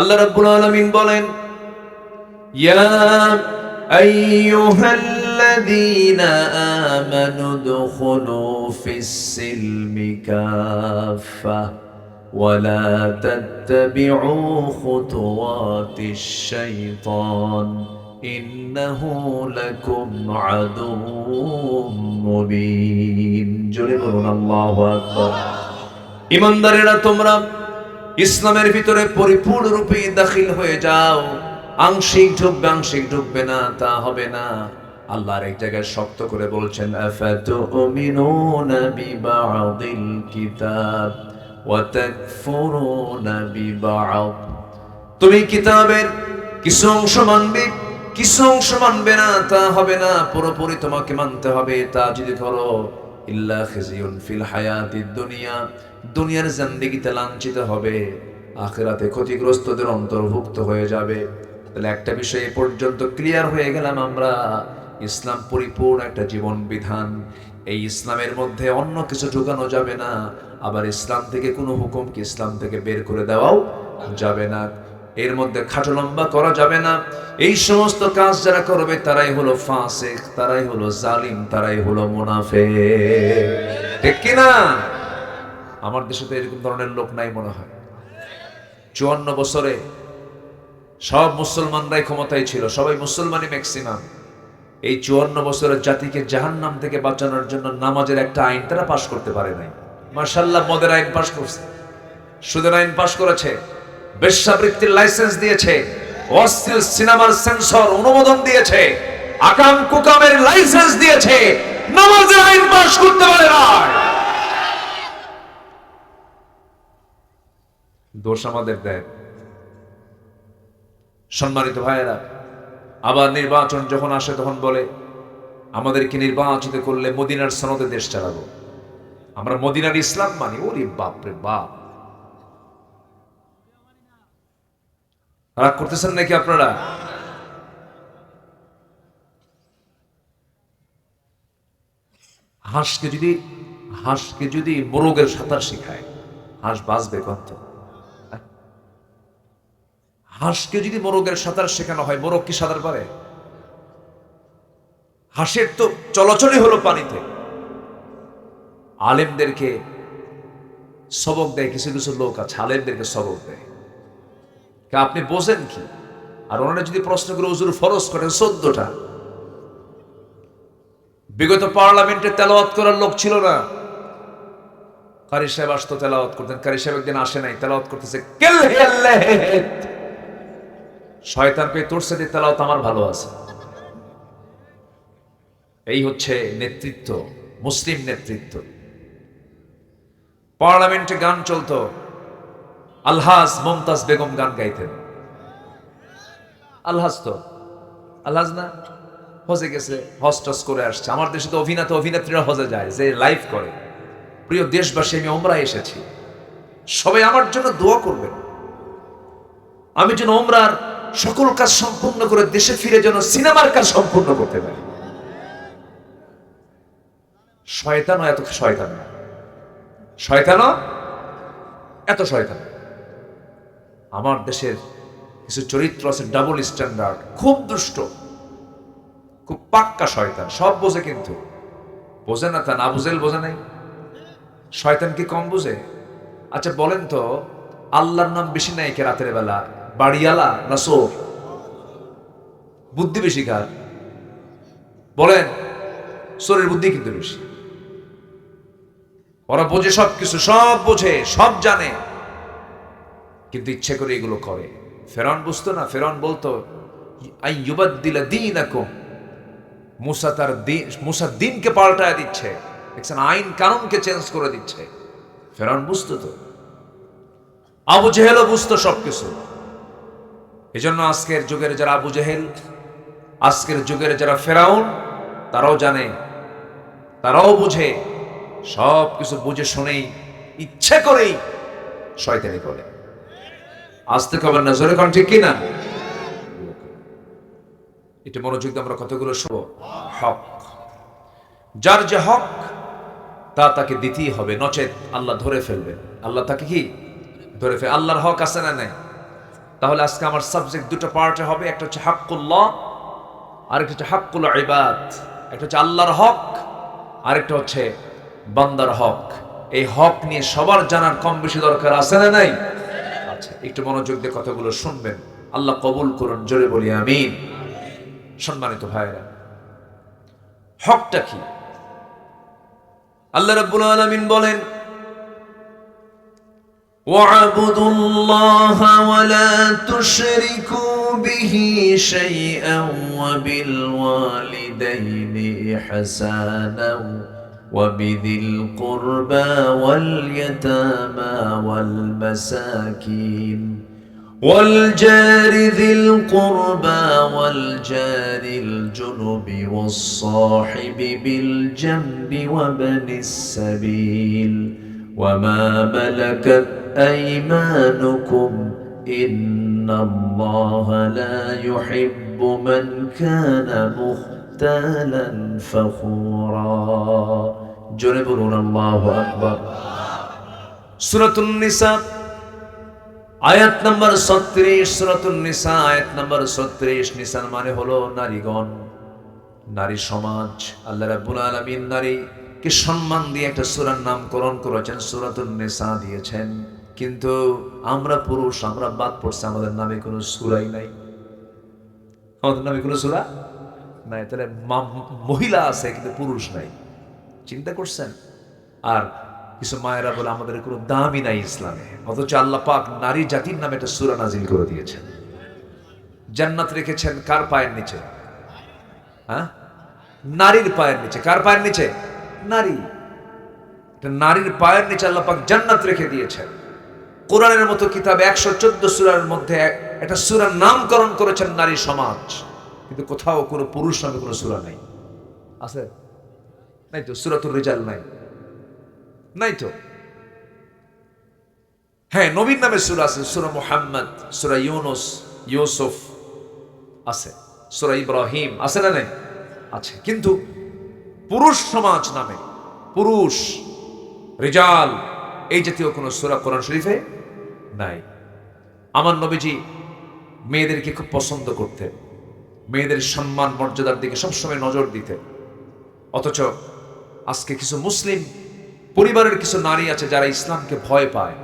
আল্লাহ রাব্বুল আলামিন বলেন, ইয়া আইয়ুহাল্লাযীনা আমানু দুখুলু ফিস-সিলমি কাফা ওয়া লা তাত্তাবি'উ খুতুওয়াতিশ শাইতান ইন্নাহু লাকুম আদুউম মুবিন। জোরে বলুন আল্লাহু আকবার। ঈমানদারেরা, তোমরা ইসলামের ভিতরে পরিপূর্ণরূপে দাখিল হয়ে যাও। আংশিক ঢুকবে না, তা হবে না। আল্লাহর এক জায়গায় শক্ত করে বলছেন, আফাতুমিনুনা বিবা'দিল কিতাব ওয়া তাকফুরুনা বিবা'দ। তুমি কিতাবের কিছু অংশ মানবে, কিছু অংশ মানবে না, তা হবে না। পুরোপুরি তোমাকে মানতে হবে। তা যদি করো, ইল্লা খিজিয়ুন ফিল হায়াতিদ দুনিয়া, দুনিয়ার জিন্দেগিতে লাঞ্ছিত হবে, আখিরাতে ক্ষতিগ্রস্তদের অন্তর্ভুক্ত হয়ে যাবে। তাহলে একটা বিষয় এ পর্যন্ত ক্লিয়ার হয়ে গেলাম আমরা, ইসলাম পরিপূর্ণ একটা জীবন বিধান। এই ইসলামের মধ্যে অন্য কিছু ঢুকানো যাবে না। আবার ইসলাম থেকে কোনো হুকুমকে ইসলাম থেকে বের করে দেওয়াও যাবে না। এর মধ্যে খাটো লম্বা করা যাবে না। এই সমস্ত কাজ যারা করবে তারাই হলো ফাসিক, তারাই হলো জালিম, তারাই হলো মুনাফিক। ঠিক কি না? আমার দেশে তো এরকম ধরনের লোক নাই মনে হয়। 54 বছরে সব মুসলমানরাই ক্ষমতায় ছিল, সবাই মুসলমানই ম্যাক্সিমাম। এই 54 বছরের জাতিকে জাহান্নাম থেকে বাঁচানোর জন্য নামাজের একটা আইন তারা পাশ করতে পারে নাই। মাশাআল্লাহ, মদের আইন পাশ করছে, সুদের আইন পাশ করেছে, বেশ্যাবৃত্তির লাইসেন্স দিয়েছে, অশ্লীল সিনেমার সেন্সর অনুমোদন দিয়েছে, আকাম কুকামের লাইসেন্স দিয়েছে, নামাজের আইন পাশ করতে পারে না। দোষ আমাদের দেয়। সম্মানিত ভাইয়েরা, আবার নির্বাচন যখন আসে তখন বলে আমাদেরকে নির্বাচিত করলে মদিনার সনদে দেশ চালাবো, আমরা মদিনার ইসলাম মানি। ওরে বাপ রে বাপ, রাগ করতেছেন নাকি আপনারা? হাঁসকে যদি মোরগের সাঁতার শিখায়, হাঁস বাঁচবে কত? হাঁসকে যদি মোরগের সাঁতার শেখানো হয়, মোরগ কি সাঁতার পারে? হাঁসের তো চলাচলই হলো পানিতে। আলেমদেরকে সবক দেয় কিছু কিছু লোক আছে, আলেমদেরকে সবক দেয়। আপনি বোঝেন কি? আর ওনারা যদি প্রশ্ন করে হুজুর ফরজ করেন 14টা। বিগত পার্লামেন্টে তেলাওয়াত করার লোক ছিল না। কারি সাহেব আসতো তেলাওয়াত করতেন, কারি সাহেব একদিন আসে নাই, তেলাওয়াত করতেছে, শয়তান পেয়ে তোরছে যে তেলাওয়াত আমার ভালো আছে। এই হচ্ছে নেতৃত্ব, মুসলিম নেতৃত্ব। পার্লামেন্টে গান চলতো, আলহাজ মুমতাজ বেগম গান গাইতেন। আলহাজ তো আলহাজ না, হজে গেছে, হজ টজ করে আসছে। আমার দেশে তো অভিনেত্রীরা হজে যায়, যে লাইভ করে। প্রিয় দেশবাসী, আমি ওমরায় এসেছি, সবাই আমার জন্য দোয়া করবেন। আমি যেন ওমরার সকল কাজ সম্পূর্ণ করে দেশে ফিরে যেন সিনেমার কাজ সম্পূর্ণ করতে পারি। শয়তানও এত শয়তান না, শয়তানও এত শয়তান। আমার দেশের কিছু চরিত্র আছে ডাবল স্ট্যান্ডার্ড, খুব দুষ্ট, খুব পাক্কা শয়তান। সব বোঝে, কিন্তু বোঝে না তা না, বুঝেল বোঝে নাই। শয়তান কি কম বুঝে? আচ্ছা বলেন তো, আল্লাহর নাম বেশি নাই কে রাতের বেলা? বাড়িওয়ালা না চোর? বুদ্ধি বেশি কার? বলেন। চোরের বুদ্ধি কিন্তু বেশি। ওরা বোঝে সবকিছু, সব বোঝে, সব জানে, কিন্তু ইচ্ছে করে এগুলো করে। ফেরাউন বুঝতো না? ফেরাউন বলতো আইয়ুবাদদিলা দীনাকুম, মুসা দিনকে পাল্টায় দিচ্ছে, দেখছেন, আইন কানুনকে চেঞ্জ করে দিচ্ছে। ফেরাউন বুঝতো তো, আবু জেহেলও বুঝতো সবকিছু। এজন্য আজকের যুগের যারা আবু জেহেল, আজকের যুগের যারা ফেরাউন, তারাও জানে, তারাও বুঝে, সব কিছু বুঝে শুনেই ইচ্ছে করেই শয়তানি করে। আসতে খবর না, জোরে কোন ঠিক কিনা? এটা মনোযোগ দিয়ে আমরা কতগুলো শুনবো। হক, যার যে হক তা তাকে দিতেই হবে, নচেত আল্লাহ ধরে ফেলবেন। আল্লাহ তাকে কি ধরে ফেলবে? আল্লাহর হক আছে না নাই? তাহলে আজকে আমার সাবজেক্ট দুটো পার্টে হবে, একটা হচ্ছে হাক্কুল্লাহ আর একটা হচ্ছে হাক্কুল ইবাদ। একটা হচ্ছে আল্লাহর হক আর একটা হচ্ছে বান্দার হক। এই হক নিয়ে সবার জানার কম বেশি দরকার আছে না নাই? আচ্ছা, একটু মনোযোগ দিয়ে কথাগুলো শুনবেন, আল্লাহ কবুল করুন, জোরে বলি আমিন। সম্মানিত ভাইরা, হকটা কি? আল্লাহ রাব্বুল আলামিন বলেন, واعبدوا الله ولا تشركوا به شيئا وبالوالدين إحسانا وبذي القربى واليتامى والمساكين والجار ذي القربى والجار الجنب والصاحب بالجنب وابن السبيل وما ملكت أيمانكم إن الله لا يحب من كان مختالا فخورا جنبنا الله أكبر সূরাতুন নিসা আয়াত নাম্বার 36। সূরাতুন নিসা আয়াত নাম্বার 36। নিসা মানে হলো নারীগণ, নারী সমাজ। আল্লাহ রাব্বুল আলামিন নারীকে সম্মান দিয়ে একটা সূরার নামকরণ করেছেন, সূরাতুন নিসা দিয়েছেন। কিন্তু আমরা পুরুষ, আমরা বাদ পড়ছে, আমাদের নামে কোনো সূরাই নাই। আমাদের নামে কোনো সূরা নাই। তাহলে মহিলা আছে কিন্তু পুরুষ নাই, চিন্তা করছেন? আর কিছু মায়েরা বলে আমাদের কোনো দামই নাই ইসলামে, অথচ আল্লাহ পাক নারী জাতির নামে একটা সূরা নাজিল করে দিয়েছেন। জান্নাত রেখেছেন কার পায়ের নিচে? হ্যাঁ, নারীর পায়ের নিচে। কার পায়ের নিচে? নারী। নারীর পায়ের নিচে আল্লাহ পাক জান্নাত রেখে দিয়েছেন। কোরআনের মতো কিতাবে 114 সূরার মধ্যে একটা সূরার নামকরণ করেছেন নারী সমাজ, কিন্তু কোথাও কোনো পুরুষ নামে কোনো সূরা নাই। আছে? নাই তো। সূরাতুর রিজাল নাই, নাই তো। হ্যাঁ, নবীর নামে সূরা আছে, সূরা মুহাম্মদ, সূরা ইউনুস, ইউসুফ আছে, সূরা ইব্রাহিম আছে না নাই? আছে। কিন্তু পুরুষ সমাজ নামে, পুরুষ রিজাল, এই জাতীয় কোনো সূরা কোরআন শরীফে নাই। আমার নবীজি মেয়েদেরকে খুব পছন্দ করতেন, মেয়েদের সম্মান মর্যাদার দিকে সবসময় নজর দিতেন। অথচ আজকে কিছু মুসলিম পরিবারের কিছু নারী আছে যারা ইসলামকে ভয় পায়।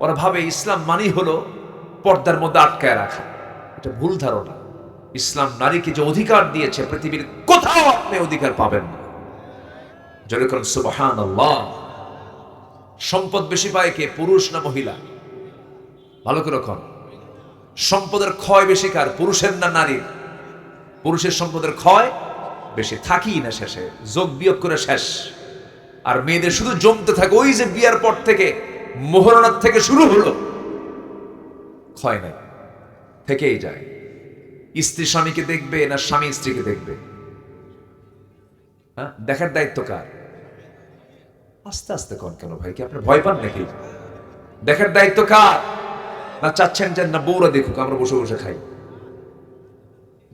ওরা ভাবে ইসলাম মানেই হলো পর্দার মধ্যে আটকায় রাখা। এটা ভুল ধারণা। ইসলাম নারীকে যে অধিকার দিয়েছে, পৃথিবীর কোথাও আপনি অধিকার পাবেন না। জোরে করুন সুবহানাল্লাহ। সম্পদ বেশি পায় কে, পুরুষ না মহিলা? ভালো করে কোন। সম্পদের ক্ষয় বেশি কার, পুরুষের না নারীর? পুরুষের সম্পদের ক্ষয় বেশি, থাকি না শেষে, যোগ বিয়োগ করে শেষ। আর মেয়েদের শুধু জমতে থাকে। ওই যে বিয়ার পর থেকে, মোহরণার থেকে শুরু হলো, ক্ষয় নাই, থেকেই যায়। স্ত্রী স্বামীকে দেখবে না স্বামী স্ত্রীকে দেখবে? হ্যাঁ, দেখার দায়িত্ব কার? আস্তে আস্তে কন কেন ভাই, কি আপনার ভয় পান নাকি? দেখার দায়িত্ব কার? না চাচ্ছেন যে না বউরা দেখুক, আমরা বসে বসে খাই?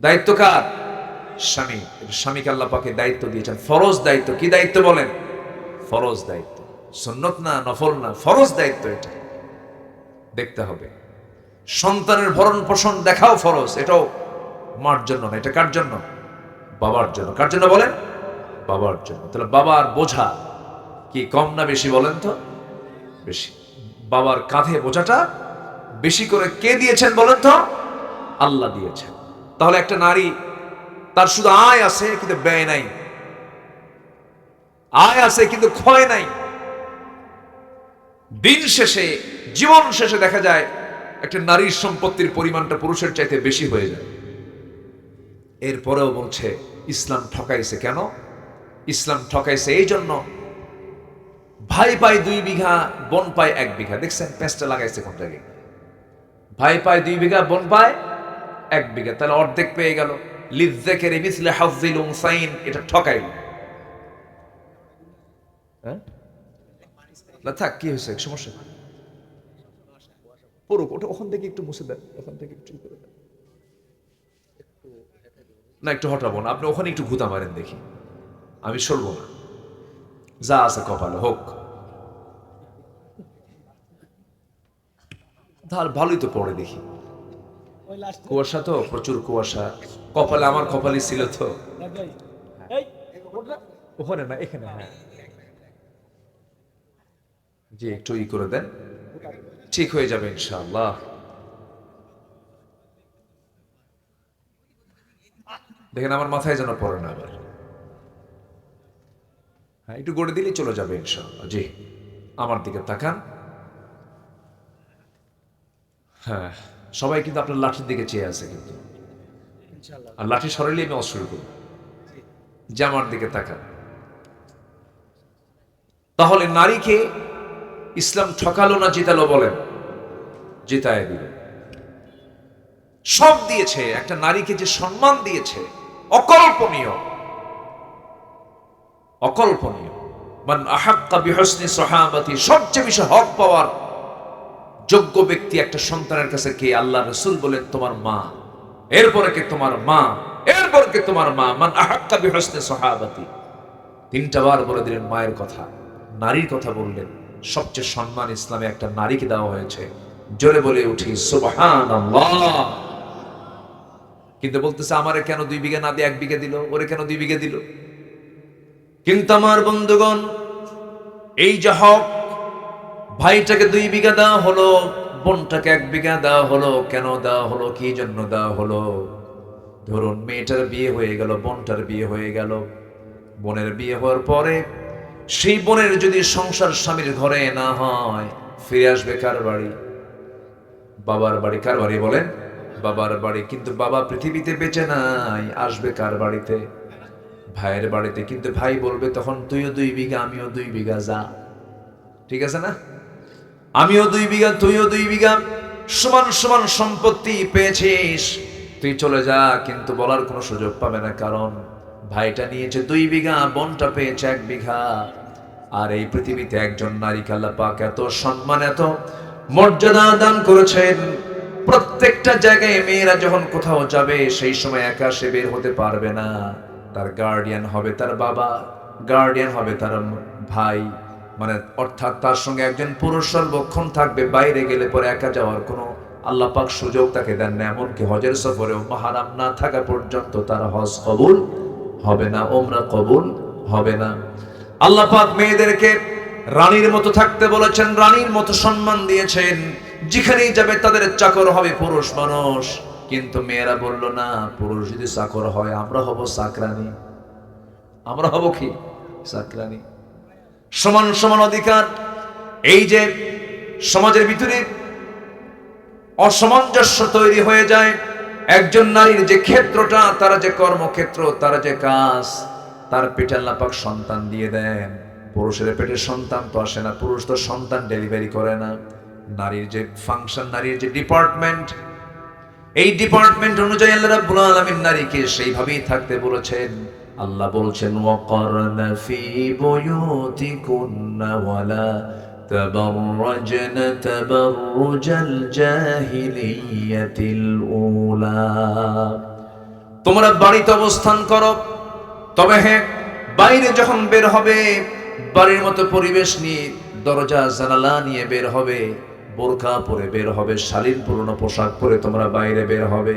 দায়িত্ব কার? স্বামী। স্বামীকে আল্লাহ পাকে দায়িত্ব দিয়েছেন, ফরজ দায়িত্ব। কি দায়িত্ব বলেন? ফরজ দায়িত্ব, সুন্নত না, নফল না, ফরজ দায়িত্ব। এটা দেখতে হবে। সন্তানের ভরণ পোষণ দেখাও ফরজ। এটাও মার জন্য না, এটা কার জন্য? বাবার জন্য। কার জন্য বলেন? বাবার জন্য। তাহলে বাবার বোঝা কি কম না বেশি বলেন তো? বেশি। বাবার কাঁধে বোঝাটা বেশি করে কে দিয়েছেন বলেন তো? আল্লাহ দিয়েছেন। তাহলে একটা নারী, তার শুধু আয় আছে কিন্তু ব্যয় নাই, আয় আছে কিন্তু ক্ষয় নাই। দিন শেষে, জীবন শেষে দেখা যায় একটা নারীর সম্পত্তির পরিমাণটা পুরুষের চাইতে বেশি হয়ে যায়। এরপরেও বলছে ইসলাম ঠকাইছে। কেন ইসলাম ঠকাইছে? এই জন্য ভাই পায় 2 বিঘা, বোন পায় 1 বিঘা। দেখছেন পেঁচটা লাগাইছে কোন জায়গায়? ভাই পায় 2 বিঘা, বোন পায় 1 বিঘা, তাহলে অর্ধেক পেয়ে গেল। লিযযাকারি মিসলে হাযযিল উনসাইন, এটা ঠকাইল। হ্যাঁ না থাক, কি হয়েছে, সমস্যা পুরো ওটা ওখান থেকে একটু মুছে দেন, ওখান থেকে একটু করে দেন না, একটু হটাবো না, আপনি ওখানে একটু ঘুতা মারেন দেখি, আমি সরবো না, যা আছে কপালে হোক। তার ভালোই তো পড়ে দেখি, কুয়াশা তো প্রচুর কুয়াশা, কপালে আমার কপালে ছিল তো ওখানে না এখানে। হ্যাঁ জি, একটু ই করে দেন, ঠিক হয়ে যাবে ইনশাআল্লাহ। দেখেন আমার মাথায় যেন পড়ে না আবার। হ্যাঁ একটু গড়ে দিলেই চলে যাবে ইনশাআল্লাহ। জি আমার দিকে তাকান। হ্যাঁ সবাই কিন্তু আপনার লাঠির দিকে চেয়ে আছে কিন্তু, আর লাঠি সরাইলে আমি অস্ত্র করব। যে আমার দিকে তাকান। তাহলে নারীকে ইসলাম ঠকালো না জিতালো বলেন? জিতায় দিল। সব দিয়েছে, একটা নারীকে যে সম্মান দিয়েছে অকল্পনীয়, অকল্পনীয়। মান আহাক্কা বিহসনি সাহাবাতি, সবচেয়ে বেশি হক পাওয়ার যোগ্য ব্যক্তি একটা সন্তানের কাছে কে? আল্লাহ রাসূল বলেন তোমার মা, এরপরে কে? তোমার মা, এরপর কে? তোমার মা। মান আহাক্কা বিহসনি সাহাবাতি, তিনটা বার বলে দিলেন মায়ের কথা, নারীর কথা বললেন। সবচেয়ে সম্মান ইসলামে একটা নারীকে দেওয়া হয়েছে। জোরে বলে উঠি সুবহানাল্লাহ। কিন্তু বলতেছে আমারে কেন 2 বিঘা না দিয়ে 1 বিঘা দিল, ওরে কেন 2 বিঘা দিল? কিন্তু আমার বন্ধুগণ, এই যে হক, ভাইটাকে 2 বিঘা দেওয়া হলো, বোনটাকে 1 বিঘা দেওয়া হলো, কেন দেওয়া হলো, কি জন্য দেওয়া হলো? ধরুন মেয়েটার বিয়ে হয়ে গেল, বোনটার বিয়ে হয়ে গেল। বোনের বিয়ে হওয়ার পরে সেই বোনের যদি সংসার স্বামীর ঘরে না হয়, ফিরে আসবে কার বাড়ি? বাবার বাড়ি। কার বাড়ি বলেন? বাবার বাড়ি। কিন্তু বাবা পৃথিবীতে বেঁচে নাই, আসবে কার বাড়িতে? ভাইয়ের বাড়িতে। কিন্তু ভাই বলবে তখন তুইও 2 বিঘা আমিও 2 বিঘা, যা। ঠিক আছে না? আমিও 2 বিঘা তুইও 2 বিঘা, সমান সমান সম্পত্তি পেয়েছিস, তুই চলে যা। কিন্তু বলার কোনো সুযোগ পাবে না, কারণ ভাইটা নিয়েছে 2 বিঘা, বোনটা পেয়েছে 1 বিঘা। আর এই পৃথিবীতে একজন নারীকে আল্লাহ পাক এত সম্মান, এত মর্যাদা দান করেছেন। প্রত্যেকটা জায়গায় মেয়েরা যখন কোথাও যাবে, সেই সময় একা সে বের হতে পারবে না। তার গার্ডিয়ান হবে তার বাবা, গার্ডিয়ান হবে তার ভাই, মানে অর্থাৎ তার সঙ্গে একজন পুরুষ সর্বক্ষণ থাকবে। বাইরে গেলে পরে একা যাওয়ার কোনো আল্লাহ পাক সুযোগ তাকে দেন না। এমনকি হজের সফরেও মাহরাম না থাকা পর্যন্ত তার হজ কবুল হবে না, ওমরা কবুল হবে না। আল্লাহ পাক মেয়েদেরকে রানীর মতো থাকতে বলেছেন, রানীর মতো সম্মান দিয়েছেন। যেখানেই যাবে তাদের চাকর হবে পুরুষ মানুষ। কিন্তু মেয়েরা বলল না, পুরুষ যদি চাকর হয় আমরা হব চাকরানী। আমরা হব কি? চাকরানী। সমান সমান অধিকার। এই যে সমাজের ভিতরে অসামঞ্জস্য তৈরি হয়ে যায়, একজন নারীর যে ক্ষেত্রটা, তার যে কর্মক্ষেত্র, তার যে কাজ, তার পেটে আল্লাহ পাক সন্তান দিয়ে দেন। পুরুষের পেটে সন্তান তো আসে না, পুরুষ তো সন্তান ডেলিভারি করে না। নারীর যে ফাংশন, নারীর যে ডিপার্টমেন্ট, এই ডিপার্টমেন্ট অনুযায়ী আল্লাহ রাব্বুল আলামিন নারীকে সেইভাবেই থাকতে বলেছেন। আল্লাহ বলছেন ওয়াকারনা ফি বুয়ুতিকুন্না ওয়ালা তাবাররাজনা তাবাররুজাল জাহিলিয়াতিল উলা, তোমরা বাড়িতে অবস্থান করো, তবে হ্যাঁ বাইরে যখন বের হবে বাড়ির মতো পরিবেশ নিয়ে, দরজা জানালা নিয়ে বের হবে, বোরকা পরে বের হবে, শালীন পুরনো পোশাক পরে তোমরা বাইরে বের হবে,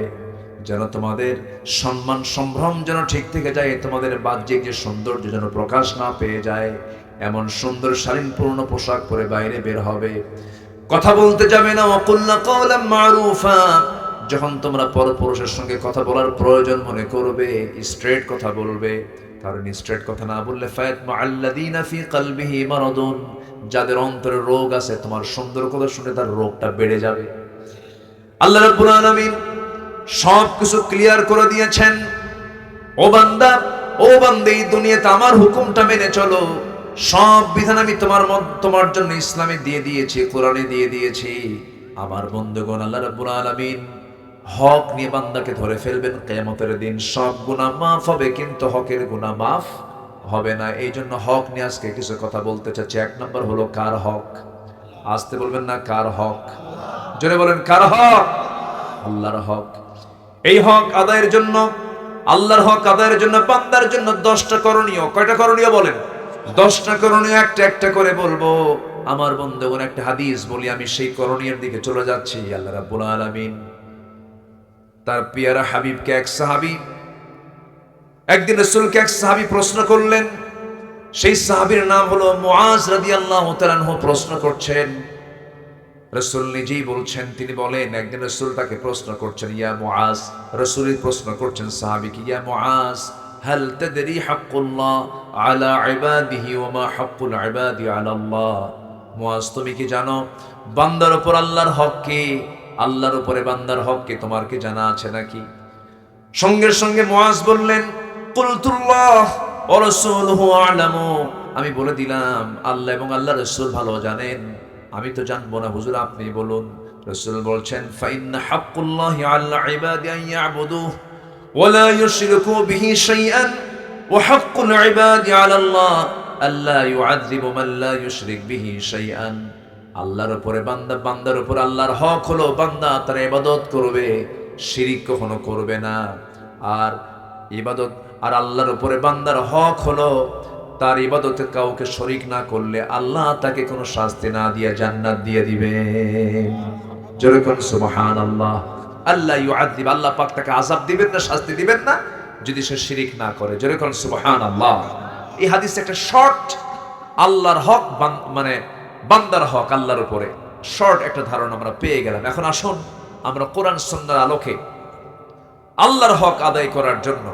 যেন তোমাদের সম্মান সম্ভ্রম যেন ঠিক থেকে যায়, তোমাদের বাহ্যিক যে সৌন্দর্য যেন প্রকাশ না পেয়ে যায়। এমন সুন্দর শালীন পুরনো পোশাক পরে বাইরে বের হবে। কথা বলতে যাবে না, ওয়াকুল্না কাওলাম মারুফা, যখন তোমরা পরপুরুষের সঙ্গে কথা বলার প্রয়োজন মনে করবে, স্ট্রেট কথা বলবে। কারণ স্ট্রেট কথা না বললে ফায়াতমা আল্লাযীনা ফী কলবিহি মারাদুন, যাদের অন্তরে রোগ আছে, তোমার সুন্দর কথা শুনে তার রোগটা বেড়ে যাবে। আল্লাহ রাব্বুল আলামিন সবকিছু ক্লিয়ার করে দিয়েছেন। ও বান্দা, ও বান্দী, এই দুনিয়াতে আমার হুকুমটা মেনে চলো। সব বিধান আমি তোমার জন্য ইসলামে দিয়ে দিয়েছি, কোরআনে দিয়ে দিয়েছি। আমার বন্ধুগণ, আল্লাহ রাব্বুল আলামিন হক নিয়ে বান্দাকে ধরে ফেলবেন কিয়ামতের দিন। সব গুনাহ মাফ হবে, কিন্তু হকের গুনাহ মাফ হবে না। এই জন্য হক নিয়ে আজকে কিছু কথা বলতে চাচ্ছি। 1 নম্বর হলো কার হক? আসতে বলবেন না, কার হক? জোরে বলেন, কার হক? আল্লাহর হক। এই হক আদায়ের জন্য, আল্লাহর হক আদায়ের জন্য বান্দার জন্য 10টা করণীয়। কয়টা করণীয় বলেন? 10টা করণীয়। একটা একটা করে বলবো। আমার বন্ধুগণ, একটা হাদিস বলি, আমি সেই করণীয়ের দিকে চলে যাচ্ছি। আল্লাহ রাব্বুল আলামিন তার পিয়ারা হাবিবকে এক সাহাবী একদিন রাসূলকে এক সাহাবী প্রশ্ন করলেন। সেই সাহাবীর নাম হলো মুআজ রাদিয়াল্লাহু তাআলা আনহু। প্রশ্ন করছেন, রাসূল নিজেই বলছেন, তিনি বলেন একদিন রাসূল তাকে প্রশ্ন করছেন, ইয়া মুআজ, রাসূলই প্রশ্ন করছেন সাহাবীকে, ইয়া মুআজ হাল তাদরি হাক্কুল্লাহ আলা ইবাদিহি ওয়া মা হাক্কুল ইবাদি আলা আল্লাহ। মুআজ, তুমি কি জানো বান্দার উপর আল্লাহর হক কি, আল্লাহর উপরে বান্দার হক কি, তোমার কি জানা আছে নাকি? সঙ্গে সঙ্গে মুআজ বললেন, কুলতুল্লাহ ওয়া রাসূলুহু আ'লামু, আমি বলে দিলাম আল্লাহ এবং আল্লাহর রাসূল ভালো জানেন, আমি তো জানবো না, হুজুর আপনি বলুন। রাসূল বলছেন, ফাইন্না হাক্কুল্লাহি আলা ইবাদি আন ইয়াবুদুহু ওয়া লা ইউশরিকু বিহি শাইআন ওয়া হাক্কুল ইবাদি আলা আল্লাহ আল্লা ইউআযযিবু মান লা ইউশরিক বিহি শাইআন। আল্লাহর উপরে বান্দার উপর আল্লাহর হক হলো বান্দা তার ইবাদত করবে, শিরিক কখনো করবে না। আর ইবাদত আর আল্লাহর উপরে বান্দার হক হলো তার ইবাদতে কাউকে শরীক না করলে আল্লাহ তাকে কোনো শাস্তি না দিয়ে জান্নাত দিয়ে দিবে। জোরে কোন সুবহানাল্লাহ। আল্লাহ ইউআযিব, আল্লাহ পাক তাকে আযাব দিবেন না, শাস্তি দিবেন না যদি সে শিরিক না করে। জোরে কোন সুবহানাল্লাহ। এই হাদিসে একটা শর্ট আল্লাহর হক মানে বান্দার হক আল্লাহর উপরে শর্ট একটা ধারণা আমরা পেয়ে গেলাম। এখন আসুন আমরা কোরআন সুন্নাহর আলোকে আল্লাহর হক আদায় করার জন্য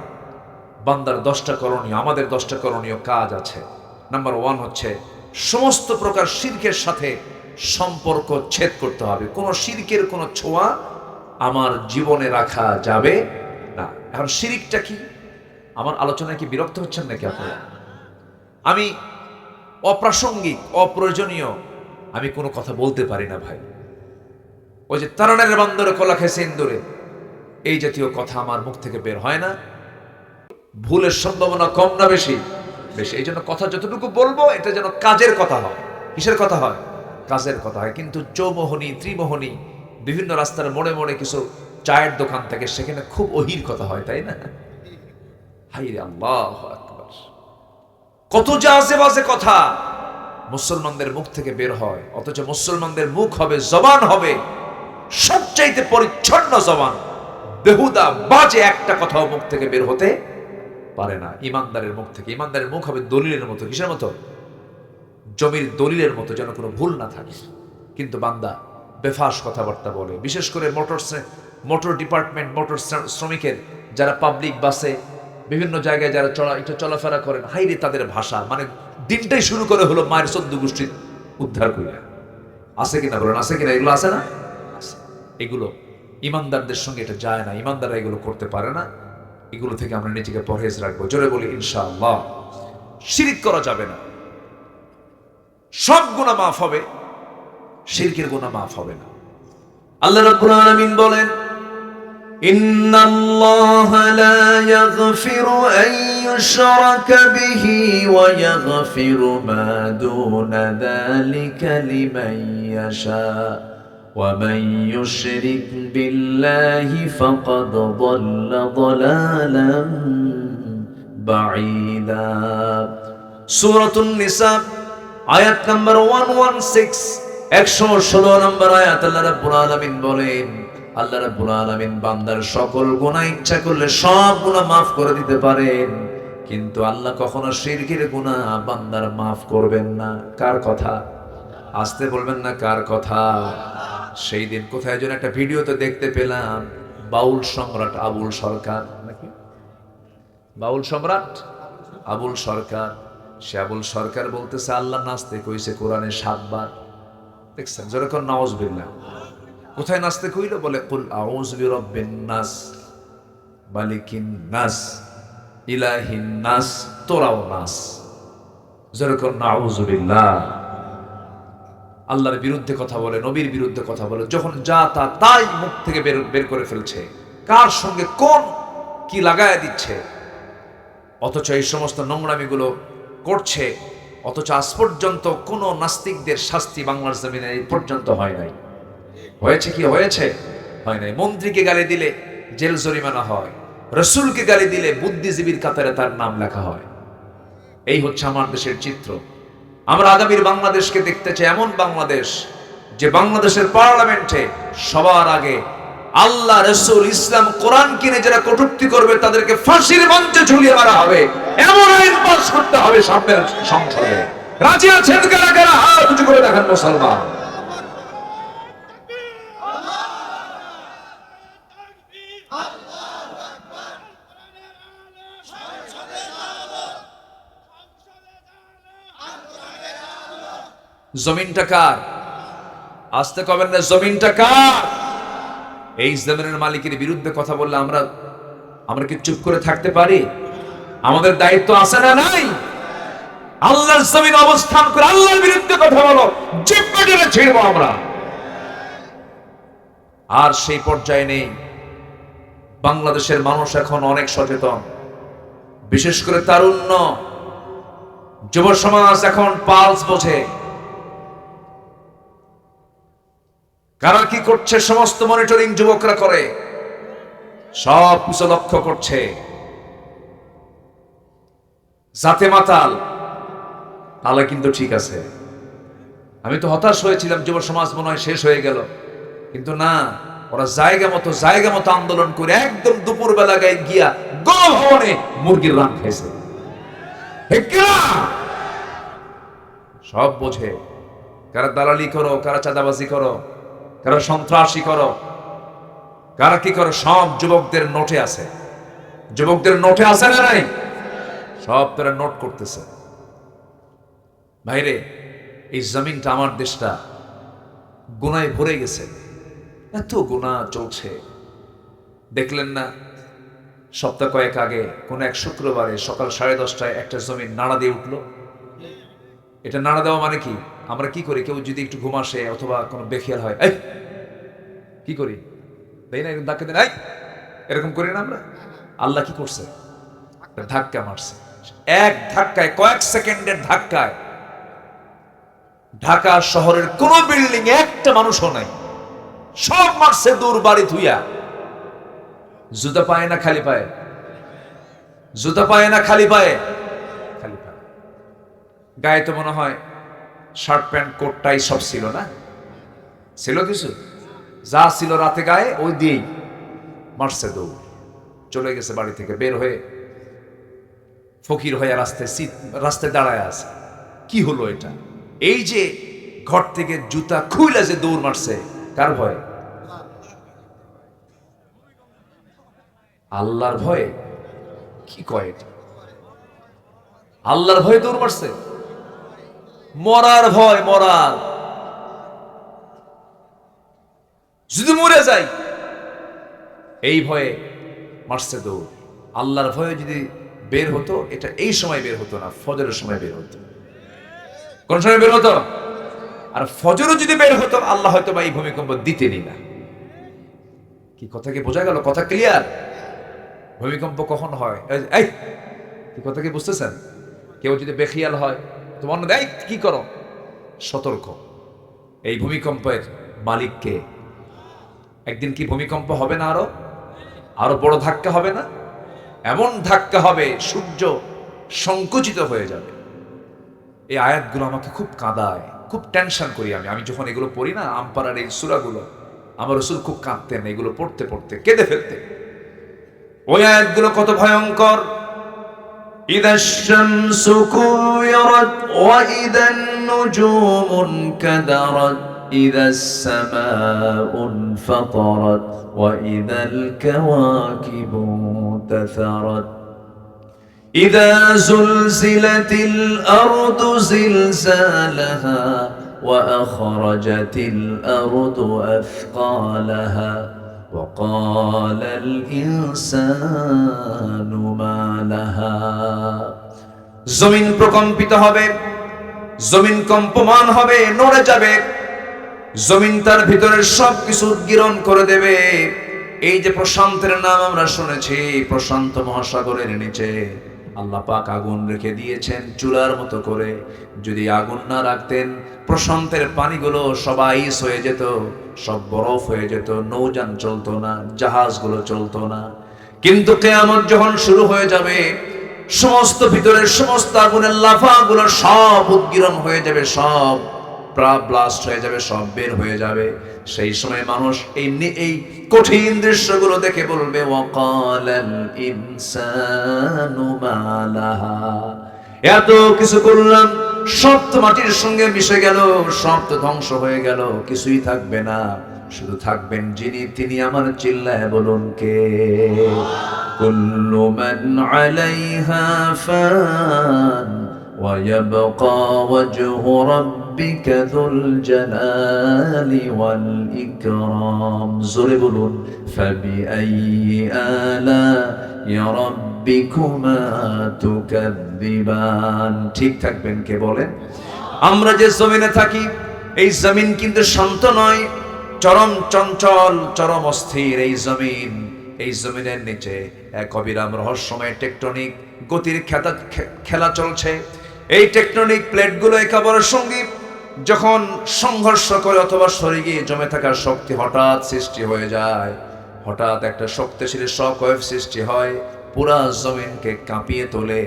বান্দার 10টা করণীয়, আমাদের 10টা করণীয় কাজ আছে। নাম্বার 1 হচ্ছে সমস্ত প্রকার শিরকের সাথে সম্পর্ক ছেদ করতে হবে। কোন শিরকের কোন ছোঁয়া আমার জীবনে রাখা যাবে না। এখন শিরিকটা কি? আমার আলোচনায় কি বিরক্ত হচ্ছেন নাকি আপনারা? আমি অপ্রাসঙ্গিক অপ্রয়োজনীয় আমি কোনো কথা বলতে পারি না ভাই। ওই যে তারানের বান্দরে কলা খেয়েছে ইন্দুরে, এই জাতীয় কথা আমার মুখ থেকে বের হয় না। ভুলের সম্ভাবনা কম না বেশি? বেশি। এই জন্য কথা যতটুকু বলবো এটা যেন কাজের কথা হয়। কিসের কথা হয়? কাজের কথা হয়। কিন্তু চৌমোহনী ত্রিমোহনী বিভিন্ন রাস্তার মোড়ে মোড়ে কিছু চায়ের দোকান থেকে সেখানে খুব অহির কথা হয়, তাই না? হাইরে আল্লাহু আকবার, কত যে আজে বাজে কথা মুসলমানদের মুখ থেকে বের হয়, অথচ মুসলমানদের মুখ হবে, জবান হবে সবচাইতে পরিচ্ছন্ন জবান। বেহুদা বাজে একটা কথাও মুখ থেকে বের হতে পারে না ইমানদারের মুখ থেকে। ইমানদারের মুখ হবে দলিলের মতো। কিসের মতো? জমির দলিলের মতো, যেন কোনো ভুল না থাকে। কিন্তু বান্দা বেফাস কথাবার্তা বলে, বিশেষ করে মোটর ডিপার্টমেন্ট, মোটর শ্রমিকের যারা পাবলিক বাসে বিভিন্ন জায়গায় যারা একটু চলাফেরা করেন, হাইরে তাদের ভাষা, মানে দিনটাই শুরু করে হলো মায়ের 14 গোষ্ঠী উদ্ধার করে। আছে কিনা বলেন? আছে কিনা? এগুলো আছে না? এগুলো ইমানদারদের সঙ্গে এটা যায় না, ইমানদাররা এগুলো করতে পারে না। এগুলো থেকে আমরা নিজেকে পরহেজ রাখবো। জোরে বলি ইনশাআল্লাহ। শিরক করা যাবে না। সব গুনাহ মাফ হবে, শিরকের গুনাহ মাফ হবে না। আল্লাহ রাব্বুল আলামিন বলেন, ইন্নাল্লাহা লা ইয়াগফিরু আন ইউশরাকা বিহি ওয়া ইয়াগফিরু মা দুনা যালিকা লিমান ইয়াশা ومن يشرك بالله فقد ضل ضلالا بعيدا। সূরাতুন নিসা আয়াত নাম্বার 116, 116 নম্বর আয়াত। আল্লাহ রাব্বুল আলামিন বলেন, আল্লাহ রাব্বুল আলামিন বান্দার সকল গুনাহ ইচ্ছা করলে সব গুনাহ maaf করে দিতে পারেন, কিন্তু আল্লাহ কখনো শিরকের গুনাহ বান্দার maaf করবেন না। কার কথা? আসতে বলবেন না, কার কথা? সেই দিন কোথায় যেন একটা ভিডিওতে দেখতে পেলাম, বাউল সম্রাট আবুল সরকার, নাকি বাউল সম্রাট আবুল সরকার, সে আবুল সরকার বলতেছে আল্লাহ নাচতে কইছে কোরআনে 7 বার। দেখছেন? যখন নাউজুবিল্লাহ, কোথায় নাচতে কইলো? বলে কুল আউযু বিরাব্বিন নাস মালিকিন নাস ইলাহিন নাস, তোরাও নাস। যখন নাউজুবিল্লাহ আল্লাহর বিরুদ্ধে কথা বলে, নবীর বিরুদ্ধে কথা বলে, যখন যা তা তাই মুখ থেকে বের করে ফেলছে, কার সঙ্গে কোন কি লাগায় দিচ্ছে, অথচ এই সমস্ত নোংরামিগুলো করছে, অথচ আজ পর্যন্ত কোন নাস্তিকদের শাস্তি বাংলার জমিনে এই পর্যন্ত হয় নাই। হয়েছে কি? হয়েছে? হয় নাই। মন্ত্রীকে গালি দিলে জেল জরিমানা হয়, রাসূলকে গালি দিলে বুদ্ধিজীবীর কাতারে তার নাম লেখা হয়। এই হচ্ছে আমার দেশের চিত্র। আমরা আগামীর বাংলাদেশকে দেখতে চাই এমন বাংলাদেশ, যে বাংলাদেশের পার্লামেন্টে সবার আগে আল্লাহ, রাসূল, ইসলাম, কোরআন কিনে যারা কটূক্তি করবে তাদেরকে ফাঁসির মঞ্চে ঝুলিয়ে মারা হবে। এমন আইন পাস করতে হবে সামনের সংসদে। রাজি আছেন কারা কারা? হাত উঁচু করে দেখান মুসলমান। জমিনটা কার? আসতে কবেন না, জমিনটা কার? এই জমিনের মালিকের বিরুদ্ধে কথা বললে আমরা কি চুপ করে থাকতে পারি? আমাদের দায়িত্ব আছে না নাই? আল্লাহর জমিন অবস্থান করে আল্লাহর বিরুদ্ধে কথা বলো, জিহ্বা টেনে ছিড়বো আমরা। আর সেই পর্যায়ে নেই। বাংলাদেশের মানুষ এখন অনেক সচেতন, বিশেষ করে তারুণ্য, যুব সমাজ এখন পালস বোঝে। কারা কি করছে সমস্ত মনিটরিং যুবকরা করে, সব কিছু লক্ষ্য করছে। জাতে মাতাল তাহলে কিন্তু ঠিক আছে। আমি তো হতাশ হয়েছিলাম, যুব সমাজ মনে হয় শেষ হয়ে গেল, কিন্তু না, ওরা জায়গা মতো আন্দোলন করে একদম দুপুর বেলা গায়ে গিয়া গণভবনে মুরগির রান খাইছে। সব বোঝে। কারা দালালি করো, কারা চাঁদাবাজি করো, কারা সন্ত্রাসী করো, কারা কি করো, সব যুবকদের নোটে আছে। যুবকদের নোটে আছে না নাই? সব তারা নোট করতেছে। ভাইরে, এই জমিনটা, আমার দেশটা গুনায় ভরে গেছে। এত গুনাহ চলছে। দেখলেন না সপ্তাহ কয়েক আগে কোন এক শুক্রবারে সকাল 10:30টায় একটা জমিন নাড়া দিয়ে উঠলো। এটা নাড়া দেওয়া মানে কি? আমরা কি করি, কেউ যদি একটু ঘুম আসে অথবা কোনো বেখেয়াল হয়, এই কি করি, তাই না, এরকম ধাক্কা দেন, এরকম করি না আমরা? আল্লাহ কি করছে? ধাক্কা মারছে। এক ধাক্কায়, কয়েক সেকেন্ডের ধাক্কায় ঢাকা শহরের কোন বিল্ডিং একটা মানুষও নাই, সব মারছে দূর বাড়ি ধুইয়া। জুতা পায় না খালি পায়ে, জুতা পায় না খালি পায়ে, খালি পায়ে। গায়ে তো মনে হয় শার্ট প্যান্ট কোট টাই সব ছিল না? ছিল কিছু? যা ছিল রাতে গায়ে ওই দিয়েই মারছে দৌড়। চলে গেছে বাড়ি থেকে বের হয়ে, ফকির হয়ে রাস্তায় দাঁড়ায় আছে। কি হলো এটা? এই যে ঘর থেকে জুতা খুইলা যে দৌড় মারছে, কার ভয়ে? আল্লাহর ভয়ে। কি কয় এটা? আল্লাহর ভয়ে দৌড় মারছে? মরার ভয়, মরার। যদি মরে যাই এই ভয়ে মারছে দৌড়। আল্লাহর ভয়ে যদি বের হতো, এটা এই সময় বের হতো না, ফজরের সময় বের হতো। কোন সময় বের হতো? আর ফজরও যদি বের হতো, আল্লাহ হয়তো বা এই ভূমিকম্প দিতেনই না। কি কথা কি বোঝা গেল? কথা ক্লিয়ার? ভূমিকম্প কখন হয়? এই কি কথা কি বুঝতেছেন? কেউ যদি বেখিয়াল হয় তো মনে দেয় কি করো, সতর্ক। এই ভূমিকম্পের মালিককে। একদিন কি ভূমিকম্প হবে না? আরো বড় ধাক্কা হবে না? এমন ধাক্কা হবে সূর্য সংকুচিত হয়ে যাবে। এই আয়াতগুলো আমাকে খুব কাঁদায়, খুব টেনশন করি আমি যখন এগুলো পড়ি না, আমপারার এই সূরাগুলো, আমার রাসূল খুব কাঁদতেন এগুলো পড়তে পড়তে, কেঁদে ফেলতেন। ওই আয়াতগুলো কত ভয়ঙ্কর। ইদাশ শামসু কুওয়ারাত ওয়া ইদান নুজুমু কাদারাত ইদাস সামাউ ইনফাতারাত ওয়া ইদাল কাওয়াকিবু তাসারাত ইদা যুলজিলাতিল আরদু জিলজালাহা ওয়া আখরাজাতিল আরদু আথকালাহা ওয়া ক্বালাল ইনসানু মা লাহা। জমিন প্রকম্পিত হবে, জমিন কম্পমান হবে, নড়ে যাবে, জমিন তার ভিতরের সবকিছু উদ্গীরণ করে দেবে। এই যে প্রশান্তের নাম আমরা শুনেছি, প্রশান্ত মহাসাগরের নিচে আল্লাহ পাক আগুন রেখে দিয়েছেন চুলার মতো করে। যদি আগুন না রাখতেন, প্রশান্তের পানিগুলো সব আইস হয়ে যেত, সব বরফ হয়ে যেত, নৌযান চলতো না, জাহাজগুলো চলতো না। কিন্তু কিয়ামত যখন শুরু হয়ে যাবে, সমস্ত ভিতরের সমস্ত আগুনের লাভাগুলো সব উদ্গীরণ হয়ে যাবে, সব ব্লাস্ট হয়ে যাবে, সব বের হয়ে যাবে। সেই সময় মানুষ এই কঠিন দৃশ্যগুলো দেখে বলবে ওয়াকালাল ইনসানু মা লাহা, এত কিছু করলাম সব তো মাটির সঙ্গে মিশে গেল, সব তো ধ্বংস হয়ে গেল, কিছুই থাকবে না, শুধু থাকবেন যিনি, তিনি আমার চিল্লায় বলুন কে? কুল্লু মান আলাইহা ফান ওয়া ইয়াবকা ওয়াজহু রাব্বিকা যুল জালালি ওয়াল ইকরাম। জোরে বলুন ফাবিআইয়ি আলা'i রাব্বিকুমা তুকাযযিবান। ঠিক থাকবেন কে বলেন? আমরা যে জমিনে থাকি, এই জমিন কিন্তু শান্ত নয়, চরম চঞ্চল, চরম অস্থির এই জমিন। এই জমিনের নিচে এক অবিরাম রহস্যময় টেকটনিক গতির খেলা চলছে। এই টেকটনিক প্লেটগুলো একে অপরের সঙ্গে যখন সংঘর্ষ করে অথবা সরে গিয়ে জমে থাকার শক্তি হঠাৎ সৃষ্টি হয়ে যায়, হঠাৎ একটা শক্তিশালী শকওয়েভ সৃষ্টি হয়, পুরা জমিনকে কাঁপিয়ে তোলে।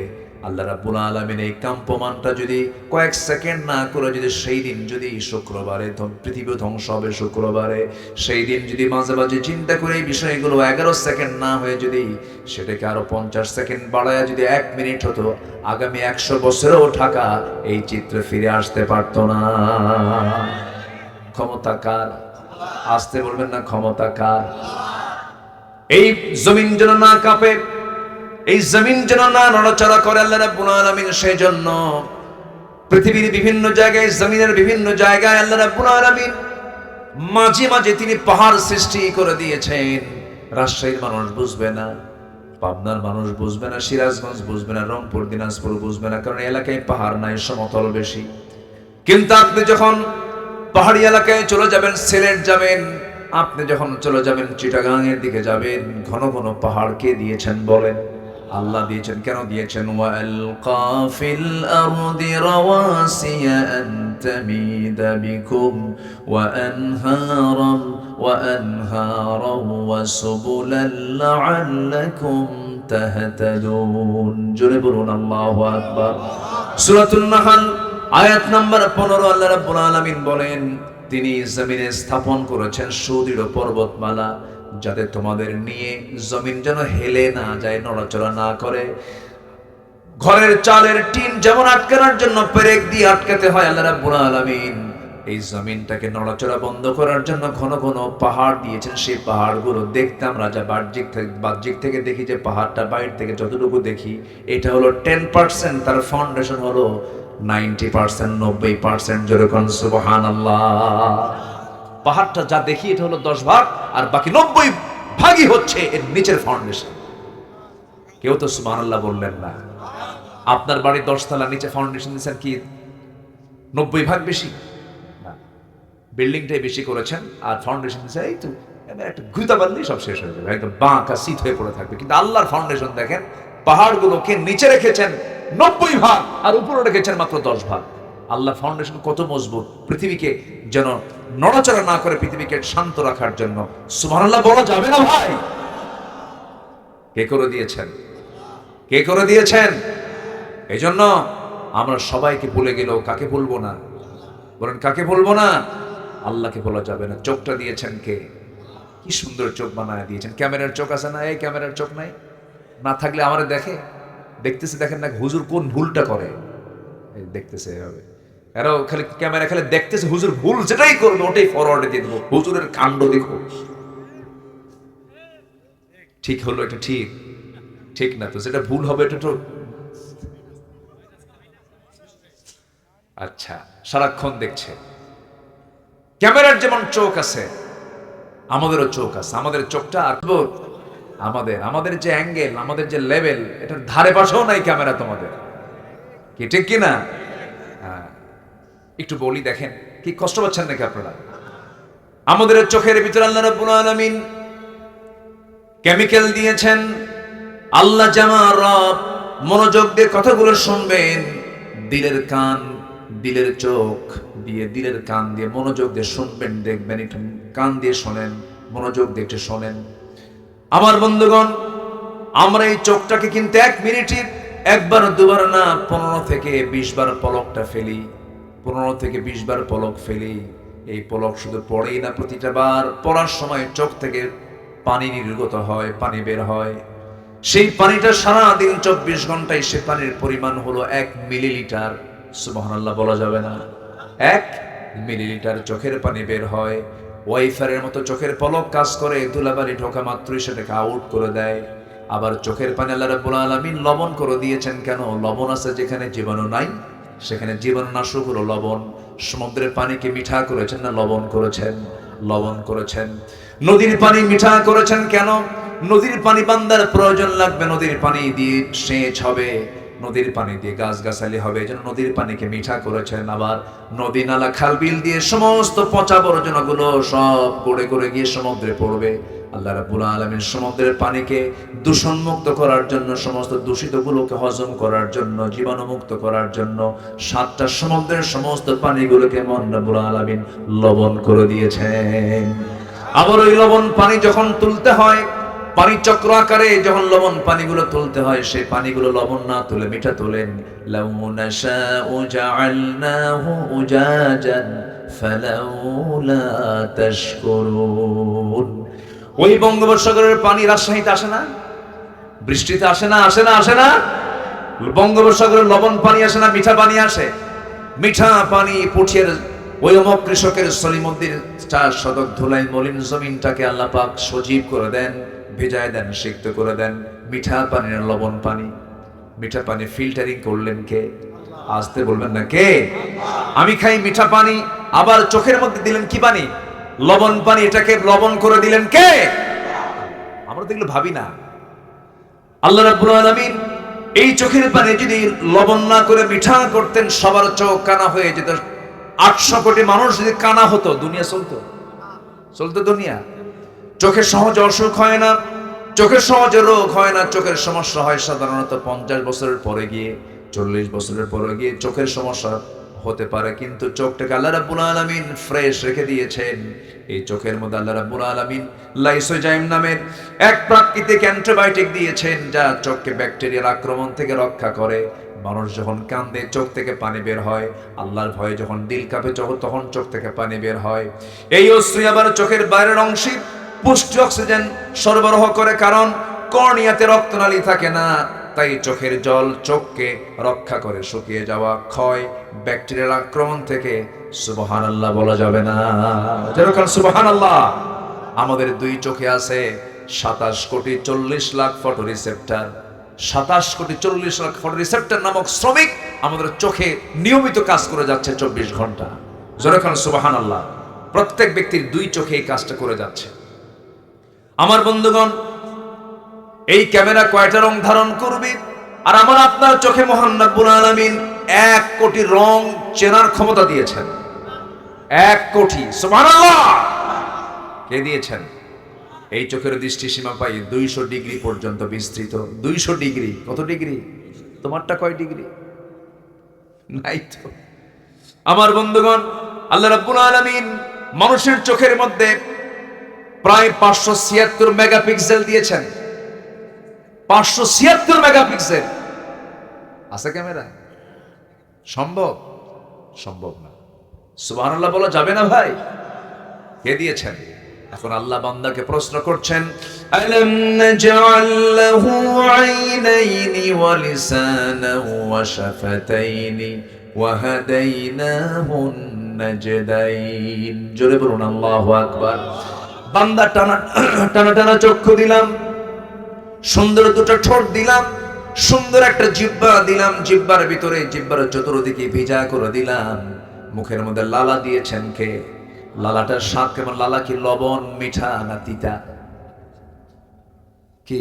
আল্লাহ রাব্বুল আলামিন এই কম্পমানটা যদি কয়েক সেকেন্ড না করে, যদি সেই দিন যদি শুক্রবারে পৃথিবী ধ্বংস হবে শুক্রবারে, সেই দিন যদি মাঝে মাঝে চিন্তা করে এই বিষয়গুলো 11 সেকেন্ড না হয়ে যদি সেটাকে আরো 50 সেকেন্ড বাড়ায় যদি 1 মিনিট হতো, আগামী 100 বছরেও ঢাকা এই চিত্রে ফিরে আসতে পারতো না। ক্ষমতা কার? আসতে বলবেন না, ক্ষমতা কার? এই জমিন যেন না কাঁপে, এই জমিন যেন না নড়াচড়া করে আল্লাহ রাব্বুল আলামিন সেই জন্য পৃথিবীর বিভিন্ন জায়গায়, জমিনের বিভিন্ন জায়গায় আল্লাহ রাব্বুল আলামিন মাঝে মাঝে তিনি পাহাড় সৃষ্টি করে দিয়েছেন। রাজশাহীর মানুষ বুঝবে না, পাবনার মানুষ বুঝবে না, সিরাজগঞ্জ বুঝবে না, রংপুর দিনাজপুর বুঝবে না, কারণ এলাকায় পাহাড় নাই, সমতল বেশি। কিন্তু আপনি যখন পাহাড়ি এলাকায় চলে যাবেন, সিলেট যাবেন, আপনি যখন চলে যাবেন চিটাগাং এর দিকে যাবেন, ঘন ঘন পাহাড় কে দিয়েছেন বলেন? আল্লাহ দিয়েছেন। কেন দিয়েছেন? ওয়ালকা ফিল আরদি রাওয়াসিয়া আন তামিদা বিকুম ওয়া আনহারাম ওয়া সুবুলান লাআল্লাকুম তাহতাদুন। জোরে বলুন আল্লাহু আকবার। সূরাতুন নাহল আয়াত নাম্বার 15 আল্লাহ রাব্বুল আলামিন বলেন, তিনি জমিনে স্থাপন করেছেন সুদৃঢ় পর্বতমালা, যাতে তোমাদের নিয়ে জমিন যেন হেলে না যায়, নড়াচড়া না করে। ঘরের চালের টিন যেমন আটকানোর জন্য পেরেক দিয়ে আটকাতে হয়, আল্লাহ রাব্বুল আলামিন এই জমিনটাকে নড়াচড়া বন্ধ করার জন্য ঘন ঘন পাহাড় দিয়েছেন। সেই পাহাড়গুলো দেখতে আমরা যা বাহ্যিক থেকে দেখি, যে পাহাড়টা বাইরে থেকে যতটুকু দেখি, এটা হলো 10%, তার ফাউন্ডেশন হলো 90%, 90%। যেরকম সুবহানাল্লাহ। পাহাড়টা যা দেখি এটা হলো 10 ভাগ, আর বাকি 90 ভাগই হচ্ছে এর নিচের ফাউন্ডেশন। কেউ তো সুবহানাল্লাহ বললেন না। আপনার বাড়ি 10 তলা, নিচে ফাউন্ডেশন দিয়েছেন কি 90 ভাগ বেশি? না, বিল্ডিংটাই বেশি করেছেন আর ফাউন্ডেশন দিয়েছে এই তো একটা ঘুতা বানলেই সব শেষ হয়ে যাবে, একদম বাঁকা শীত হয়ে পড়ে থাকবে। কিন্তু আল্লাহর ফাউন্ডেশন দেখেন, পাহাড়গুলোকে নিচে রেখেছেন 90 ভাগ আর উপরে রেখেছেন মাত্র 10 ভাগ। আল্লাহর ফাউন্ডেশন কত মজবুত, পৃথিবীকে যেন নড়াচড়া না করে, পৃথিবীকে শান্ত রাখার জন্য। সুবহানাল্লাহ বলা যাবে না ভাই? কে করে দিয়েছেন? কে করে দিয়েছেন? এই জন্য আমরা সবাইকে ভুলে গেলেও কাকে ভুলবো না? বলেন কাকে ভুলবো না? আল্লাহকে বলা যাবে না। চোখটা দিয়েছেন কে? কি সুন্দর চোখ বানায় দিয়েছেন। ক্যামেরার চোখ আছে না? এই ক্যামেরার চোখ নাই, না থাকলে আমারে দেখতেছে, দেখেন না হুজুর কোন ভুলটা করে, দেখতেছে এভাবে। এরাও খালি ক্যামেরা খালি দেখতেছে, হুজুর ভুল যেটাই করবে ওটাই ফরওয়ার্ডে দিয়ে দেবো, হুজুরের কাণ্ড দেখো। ঠিক হলো এটা, ঠিক ঠিক না তো, যেটা ভুল হবে এটা তো আচ্ছা সারাক্ষণ দেখছে। ক্যামেরার যেমন চোখ আছে, আমাদেরও চোখ আছে। আমাদের চোখটা আমাদের যে অ্যাঙ্গেল, আমাদের যে লেভেল, এটার ধারে পাশেও নাই ক্যামেরা তোমাদের, কি ঠিক কিনা? হ্যাঁ, একটু বলি, দেখেন কি কষ্ট পাচ্ছেন নাকি আপনারা? আমাদের চোখের ভিতরে আল্লাহ রাব্বুল আলামিন কেমিক্যাল দিয়েছেন। আল্লাহ জামার রব, মনোযোগ দিয়ে কথাগুলো শুনবেন। দিলের কান, দিলের চোখ দিয়ে, দিলের কান দিয়ে মনোযোগ দিয়ে শুনবেন, দেখবেন। একটু কান দিয়ে শোনেন, মনোযোগ দিয়ে একটু শোনেন। আমার বন্ধুগণ, আমরা এই চোখটাকে কিন্তু 1 মিনিটে একবার দুবার না 15 থেকে 20 বার পলকটা ফেলি। 15 থেকে 20 বার পলক ফেলি। এই পলক শুধু পড়েই না, প্রতিটা বার পড়ার সময় চোখ থেকে পানি নির্গত হয়, পানি বের হয়। সেই পানিটা সারাদিন 24 ঘন্টায় সে পানির পরিমাণ হলো 1 মিলিলিটার। সুবহানাল্লাহ বলা যাবে না? 1 মিলিলিটার চোখের পানি বের হয়। ওয়াইফারের মতো চোখের পলক কাজ করে, ধুলাবালি ঢোকা মাত্রই সেটাকে আউট করে দেয়। আবার চোখের পানি আল্লাহ রাব্বুল আলামিন লবণ করে দিয়েছেন। কেন? লবণ আছে যেখানে জীবাণু নাই, সেখানে জীবাণুনাশক হলো লবণ। সমুদ্রের পানিকে মিঠা করেছেন না লবণ করেছেন? লবণ করেছেন। নদীর পানি মিঠা করেছেন কেন? নদীর পানি বান্দার প্রয়োজন লাগবে, নদীর পানি দিয়ে সেচ হবে, নদীর পানি দিয়ে গাছগাছালি হবে, এই জন্য নদীর পানিকে মিঠা করেছেন। আবার নদী নালা খাল বিল দিয়ে সমস্ত পচা আবর্জনাগুলো সব গড়ে গড়ে গিয়ে সমুদ্রে পড়বে। আল্লাহ রাব্বুল আলামিন সমুদ্রের পানিকে দূষণমুক্ত করার জন্য, সমস্ত দূষিতগুলোকে হজম করার জন্য, জীবাণুমুক্ত করার জন্য 7টা সমুদ্রের সমস্ত পানিগুলোকে মহান রাব্বুল আলামিন লবণ করে দিয়েছেন। আবার ওই লবণ পানি যখন তুলতে হয়, পানি চক্র আকারে যখন লবণ পানিগুলো তুলতে হয়, সেই পানিগুলো লবণ না তুলে মিঠা তোলেন। লাউ নাশাউ জাআলনাহু উজাজান ফালাউলা তাশকুরুন। ওই বঙ্গোপসাগরের পানি রাজশাহীতে আসে না? বৃষ্টিতে আসে না? আসে না? আসে না? বঙ্গোপসাগরের লবণ পানি আসে না? মিঠা পানি আসে। মিঠা পানি পুঠিয়ের ওই অমক কৃষকের সলিমুদ্দিন 4 শতক ধুলাই মলিন জমিনটাকে আল্লাহ পাক সজীব করে দেন, ভেজায় দেন, সিক্ত করে দেন। মিঠা পানির লবণ পানি, মিঠা পানি ফিল্টারিং করলেন কে? আসতে বলবেন না কে? আমি খাই মিঠা পানি, আবার চোখের মধ্যে দিলেন কি পানি? লবণ পানি। এটাকে লবণ করে দিলেন কে? আমরা দেখলে ভাবি না। আল্লাহ রাব্বুল আলামিন এই চোখের পানি যদি লবণ না করে মিঠা করতেন, সবার চোখ কানা হয়ে যেত। 800 কোটি মানুষ যদি কানা হতো, দুনিয়া চলতো? চলতো দুনিয়া? চোখের সহজে অসুখ হয় না, চোখের সহজে রোগ হয় না। চোখের সমস্যা হয় সাধারণত 50 বছরের পরে গিয়ে, 40 বছরের পরে গিয়ে চোখের সমস্যা হতে পারে। কিন্তু চোখটাকে আল্লাহ রাব্বুল আলামিন ফ্রেশ রেখে দিয়েছেন। এই চোখের মধ্যে আল্লাহ রাব্বুল আলামিন লাইসোজাইম নামের এক প্রাকৃতিক অ্যান্টিবায়োটিক দিয়েছেন, যা চোখকে ব্যাকটেরিয়ার আক্রমণ থেকে রক্ষা করে। মানুষ যখন কান্দে চোখ থেকে পানি বের হয়, আল্লাহর ভয়ে যখন দিল কাঁপে তখন চোখ থেকে পানি বের হয়। এই অশ্রু আবার চোখের বাইরের অংশে পুষ্টি অক্সিজেন সরবরাহ করে, কারণ কর্নিয়াতে রক্তনালী থাকে না, তাই চোখের জল চোখকে রক্ষা করে শুকিয়ে যাওয়া, ক্ষয়, ব্যাকটেরিয়ার আক্রমণ থেকে। সুবহানাল্লাহ বলা যাবে না? যেরকম সুবহানাল্লাহ। আমাদের 2 চোখে আছে 27 কোটি 40 লাখ ফটো রিসেপ্টর। 27 কোটি 40 লাখ ফটো রিসেপ্টর নামক শ্রমিক আমাদের চোখে নিয়মিত কাজ করে যাচ্ছে 24 ঘন্টা। যেরকম সুবহানাল্লাহ। প্রত্যেক ব্যক্তির 2 চোখে এই কাজটা করে যাচ্ছে। আমার বন্ধুগণ, এই ক্যামেরা কয়টা রং ধারণ করবে? আর আমার আপনার চোখে মহান রাব্বুল আলামিন 1 কোটি রং চেনার ক্ষমতা দিয়েছেন। 1 কোটি। সুবহানাল্লাহ। কে দিয়েছেন? এই চোখের দৃষ্টি সীমা পাই 200 ডিগ্রি পর্যন্ত বিস্তৃত। 200 ডিগ্রি। কত ডিগ্রি? তোমারটা কয় ডিগ্রি? নাই তো। আমার বন্ধুগণ, আল্লাহ রাব্বুল আলামিন মানুষের চোখের মধ্যে প্রায় 576 মেগাপিক্সেল দিয়েছেন। 576 মেগাপিক্সেল আছে ক্যামেরা। সম্ভব? সম্ভব না। সুবহানাল্লাহ বলা যাবে না ভাই? কে দিয়েছেন? এখন আল্লাহ বান্দাকে প্রশ্ন করছেন, আলাম নাজআল লাহু আইনাইনি ওয়া লিসানাহু ওয়া শাফাতাইনি ওয়া হাদাইনাহু নাজদাইন। জোরে বলুন আল্লাহু আকবার। বান্দা টানা টানা টানা চক্ষু দিলাম, সুন্দর 2টা ঠোঁট দিলাম, সুন্দর একটা জিহ্বা দিলাম, জিহ্বার ভিতরে জিহ্বার চতুর্দিকে ভিজা করে দিলাম। মুখের মধ্যে লালা দিয়েছেন কে? লালাটার স্বাদ কেমন? লালা কি লবণ, মিঠা না তিতা? কি?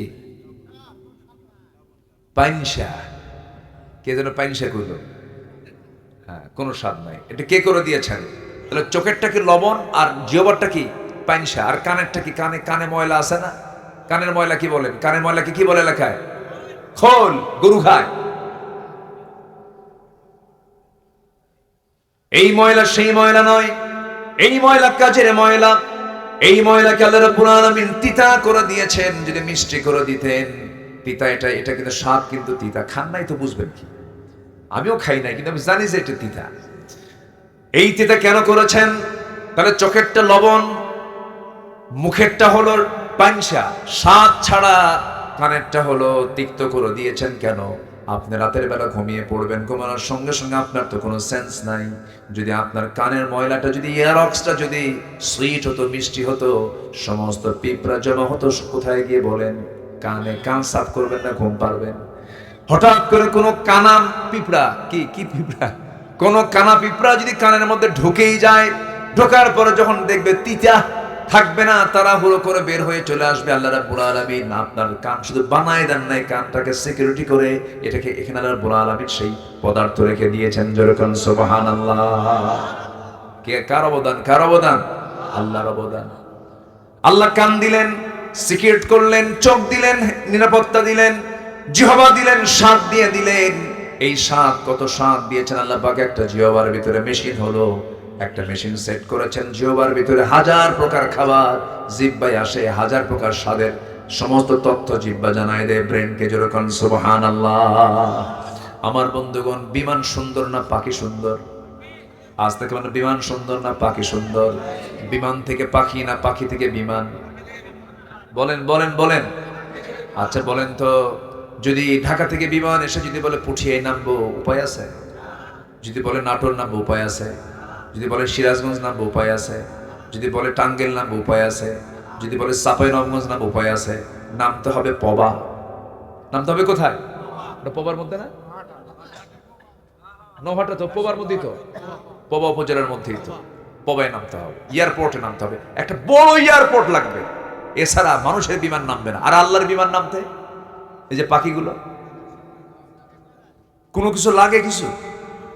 পাইনসা। কে যেন পাইনসা কইল? হ্যাঁ, কোনো স্বাদ নাই। এটা কে করে দিয়েছেন? তাহলে চোখেরটা কি লবণ, আর জিহ্বারটা কি পাইনসা, আর কানেরটা কি? কানে কানে ময়লা আছে না? কানের ময়লা কি বলেন? কানের ময়লাকে কি বলে লেখায়? খোল। গরু খায়। এই ময়লা সেই ময়লা নয়, এই ময়লা কাজের ময়লা। এই ময়লাকে আল্লাহ রাব্বুল আলামিন তিতা করে দিয়েছেন। যদি মিষ্টি করে দিতেন, তিতা এটা কিন্তু স্বাদ কিন্তু তিতা। খান নাই তো বুঝবেন কি? আমিও খাই নাই, কিন্তু আমি জানি যে এটা তিতা। এই তিতা কেন করেছেন? তাহলে চোখেরটা লবণ, মুখেরটা হলো পাঞ্চা, স্বাদ ছাড়া, কানেরটা হলো তিক্ত করে দিয়েছেন কেন? আপনি রাতের বেলা ঘুমিয়ে পড়বেন, ঘুমানোর সঙ্গে সঙ্গে আপনার তো কোনো সেন্স নাই। যদি আপনার কানের ময়লাটা যদি এয়ারক্সটা যদি সুইট হতো, মিষ্টি হতো, সমস্ত পিঁপড়া জমা হতো কোথায় গিয়ে বলেন? কানে। কান সাফ করবেন না ঘুম পারবেন? হঠাৎ করে কোনো কানা পিঁপড়া, কি পিঁপড়া, কোনো কানা পিঁপড়া যদি কানের মধ্যে ঢুকেই যায়, ঢোকার পরে যখন দেখবে তিতা থাকবে না, তাড়াহুড়ো করে বের হয়ে চলে আসবে। আল্লাহ রাব্বুল আলামিন আপনার কান শুধু বানায় দেন নাই, কানটাকে সিকিউরিটি করে এটাকে এখানে আল্লাহ রাব্বুল আলামিন সেই পদার্থ রেখে দিয়েছেন। যেরকম সুবহানাল্লাহ। কে কার অবদান? কার অবদান? আল্লাহর অবদান। আল্লাহ কান দিলেন, সিকিউরিট করলেন, চোখ দিলেন, নিরাপত্তা দিলেন, জিহ্বা দিলেন, স্বাদ দিয়ে দিলেন। এই স্বাদ, কত স্বাদ দিয়েছেন আল্লাহ পাক। একটা জিহ্বার ভিতরে মেশিন হলো, একটা মেশিন সেট করেছেন, জিহ্বার ভিতরে হাজার প্রকার খাবার জিহ্বায় আসে, হাজার প্রকার স্বাদের সমস্ত তথ্য জিহ্বা জানায় দেয় ব্রেনকে। যেরকম সুবহানাল্লাহ। আমার বন্ধুগণ, বিমান সুন্দর না পাখি সুন্দর? আজ থেকে মানে বিমান সুন্দর না পাখি সুন্দর? বিমান থেকে পাখি না পাখি থেকে বিমান? বলেন বলেন বলেন। আচ্ছা বলেন তো, যদি ঢাকা থেকে বিমান এসে যদি বলে পুঠিয়ায় নামবো, উপায় আছে? যদি বলে নাটোর নামবো, উপায় আছে? যদি বলে সিরাজগঞ্জ নামবো, উপায় আছে? যদি বলে টাঙ্গাইল নামবো, উপায় আছে? যদি বলে চাঁপাইনবাবগঞ্জ নামবো, উপায় আছে? নামতে হবে পবা। নামতে হবে কোথায়? পবার মধ্যে না? নভাটা তো পবার মধ্যেই তো, পবা উপজেলার মধ্যেই তো। পবায় নামতে হবে, এয়ারপোর্টে নামতে হবে, একটা বড় এয়ারপোর্ট লাগবে, এছাড়া মানুষের বিমান নামবে না। আর আল্লাহর বিমান নামতে এই যে পাখিগুলো, কোনো কিছু লাগে, কিছু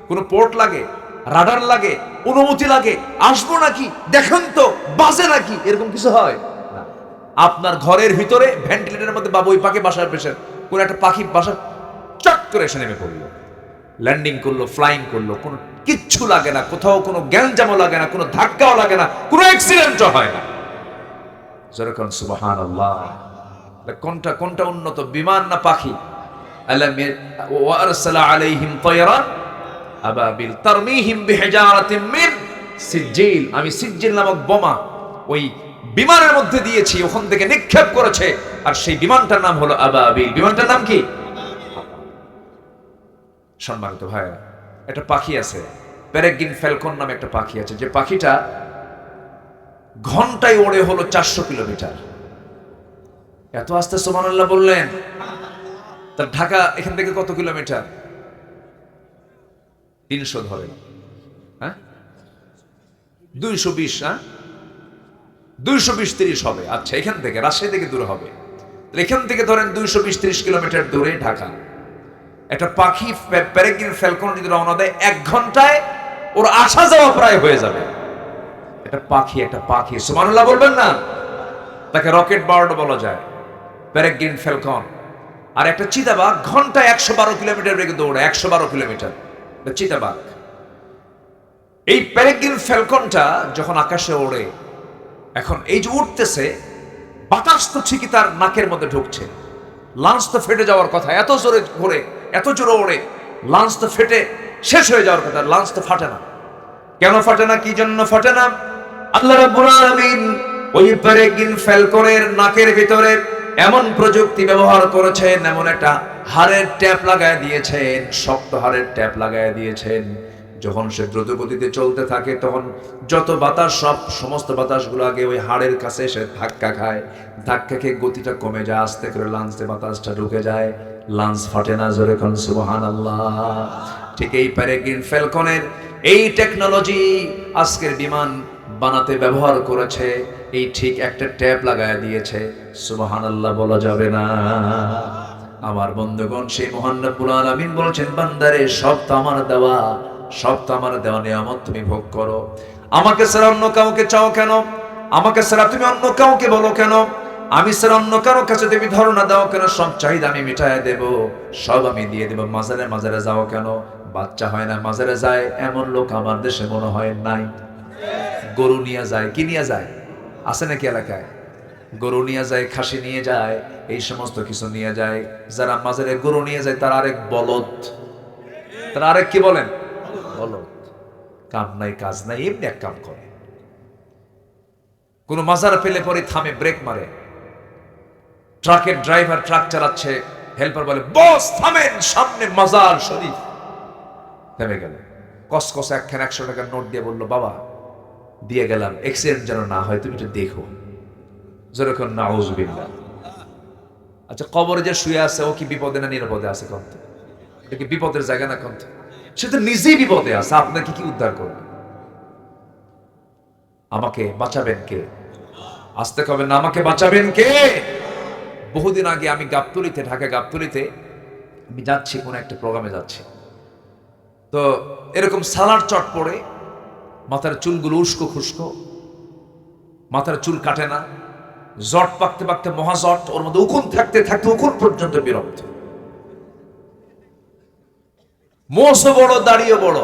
কোনো পোর্ট লাগে, রাডার লাগে, অনুমতি লাগে, আসবো নাকি দেখেন তো, বাজে নাকি, এরকম কিছু হয় না। আপনার ঘরের ভিতরে ভেন্টিলেটরের মধ্যে বা ওই পাখি বাসার পেশের কোন একটা পাখি বাসা চট করে এসে নেমে পড়লো, ল্যান্ডিং করলো, ফ্লাইং করলো, কোনো কিচ্ছু লাগে না, কোথাও কোনো গ্যাঞ্জামও লাগে না, কোনো ধাক্কাও লাগে না, কোনো অ্যাক্সিডেন্টও হয় না। যেরকম সুবহানাল্লাহ। কোনটা কোনটা উন্নত, বিমান না পাখি? আল্লাহ ওয়া আরসালা আলাইহিম তায়রান আবাবিল তারমিহিম বিহিজারাতিন মিন সিজিল। আমি সিজিল নামক বোমা ওই বিমানের মধ্যে দিয়েছি, ওখান থেকে নিক্ষেপ করেছে, আর সেই বিমানটার নাম হলো আবাবিল। বিমানটার নাম কি? সম্মানিত ভাইরা, একটা পাখি আছে, পেরেগ্রিন ফ্যালকন নামে একটা পাখি আছে, যে পাখিটা ঘন্টায় ওড়ে হলো 400 কিলোমিটার। এত আস্তে সুবহানাল্লাহ বললেন। তার ঢাকা এখান থেকে কত কিলোমিটার? 300 ধরেন, হ্যাঁ 220, হ্যাঁ 220-30 হবে। আচ্ছা, এখান থেকে রাজশাহী থেকে দূর হবে, এখান থেকে ধরেন 220-30 কিলোমিটার দূরে ঢাকা। একটা পাখি পেরেগ্রিন ফ্যালকন যদি রওনা দেয়, 1 ঘন্টায় ওর আসা যাওয়া প্রায় হয়ে যাবে। একটা পাখি, একটা পাখি, সুবহানাল্লাহ বলবেন না? তাকে রকেট বার্ড বলা যায়, পেরেগ্রিন ফ্যালকন। আর একটা চিতাবাঘ ঘন্টায় 112 কিলোমিটার বেগে দৌড়ে, 112 কিলোমিটার চিতাবাঘ। এই পেরেগ্রিন ফ্যালকনটা যখন আকাশে ওড়ে, এখন এই যে উঠতেছে, বাতাস তো ঠিকই তার নাকের মধ্যে ঢুকছে, লাঞ্চ তো ফেটে যাওয়ার কথা, এত জোরে ঘোরে, এত জোরে ওড়ে, লাঞ্চ তো ফেটে শেষ হয়ে যাওয়ার কথা, লাঞ্চ তো ফাটে না। কেন ফাটে না? কি জন্য ফাটে না? আল্লাহ রাব্বুল আলামিন ওই পেরেগ্রিন ফ্যালকনের নাকের ভিতরে এমন প্রযুক্তি ব্যবহার করেছেন, এমন একটা হাড়ের ট্যাপ লাগায় দিয়েছেন, শক্ত হাড়ের ট্যাপ লাগায় দিয়েছেন। যখন সে দ্রুত গতিতে চলতে থাকে, তখন যত বাতাস, সমস্ত বাতাসগুলো আগে ওই হাড়ের কাছে এসে ধাক্কা খায়, ধাক্কা খেয়ে গতিটা কমে যায়, আস্তে করে লাঞ্চে বাতাসটা ঢুকে যায়, লাঞ্চ ফাটে না। জোরে কোন সুবহানাল্লাহ। ঠিক এই পেরেগ্রিন ফ্যালকনের এই টেকনোলজি আজকের বিমান বানাতে ব্যবহার করেছে, এই ঠিক একটা ট্যাপ লাগায় দিয়েছে। সুবহানাল্লাহ বলা যাবে না? আমার বন্ধুগণ, সেই মহান রব্বুল আলামিন বলছেন, বান্দারে সব তো আমার দেওয়া, সব তো আমার দেওয়া নিয়ামত, তুমি ভোগ করো। আমাকে ছাড়া অন্য কাউকে চাও কেন? আমাকে ছাড়া তুমি অন্য কাউকে বলো কেন? আমি ছাড়া অন্য কারো কাছে তুমি ধারণা দাও কেন? সব চাহিদা আমি মিটায় দেব, সব আমি দিয়ে দেব। মাজারে মাজারে যাও কেন? বাচ্চা হয় না মাজারে যায় এমন লোক আমার দেশে মনে হয় নাই। গরু নিয়ে যায়, কি নিয়ে যায়? আছে নাকি এলাকায়? গরু নিয়ে যায়, খাসি নিয়ে যায়, এই সমস্ত কিছু নিয়ে যায়। যারা মাজারে গরু নিয়ে যায় তারা আরেক বলদ, তারা আরেক কি বলেন? বলদ। কাম নাই কাজ নাই, এমনি এক কাম করে। কোনো মাজার পেলে পরে থামে, ব্রেক মারে। ট্রাকের ড্রাইভার ট্রাক চালাচ্ছে, হেল্পার বলে বস থামেন, সামনে মাজার শরীফ। থেমে গেল, কসকস একখান 100 টাকার নোট দিয়ে বলল বাবা দিয়ে গেলাম, অ্যাক্সিডেন্ট যেন না হয়, তুমি একটু দেখো। যেরকম নাউজুবিল্লাহ। আচ্ছা, কবরে যে শুয়ে আছে ও কি বিপদে না নিরাপদে আছে? কন্ত এটা কি বিপদের জায়গা না? কন্ত সে তো নিজেই বিপদে আছে, আপনাকে কি উদ্ধার করবে? আমাকে বাঁচাবেন কে? আসতে কবে না, আমাকে বাঁচাবেন কে? বহুদিন আগে আমি গাবতলীতে, ঢাকা গাবতলীতে আমি যাচ্ছি, কোন একটা প্রোগ্রামে যাচ্ছি, তো এরকম সালার চট পড়ে, মাথার চুলগুলো উস্কো খুস্কো, মাথার চুল কাটে না, জট পাকতে পাকতে মহাজট, ওর মধ্যে উকুন থাকতে থাকতে উকুন পর্যন্ত বিরক্ত, মোষও বড়, দাড়িও বড়,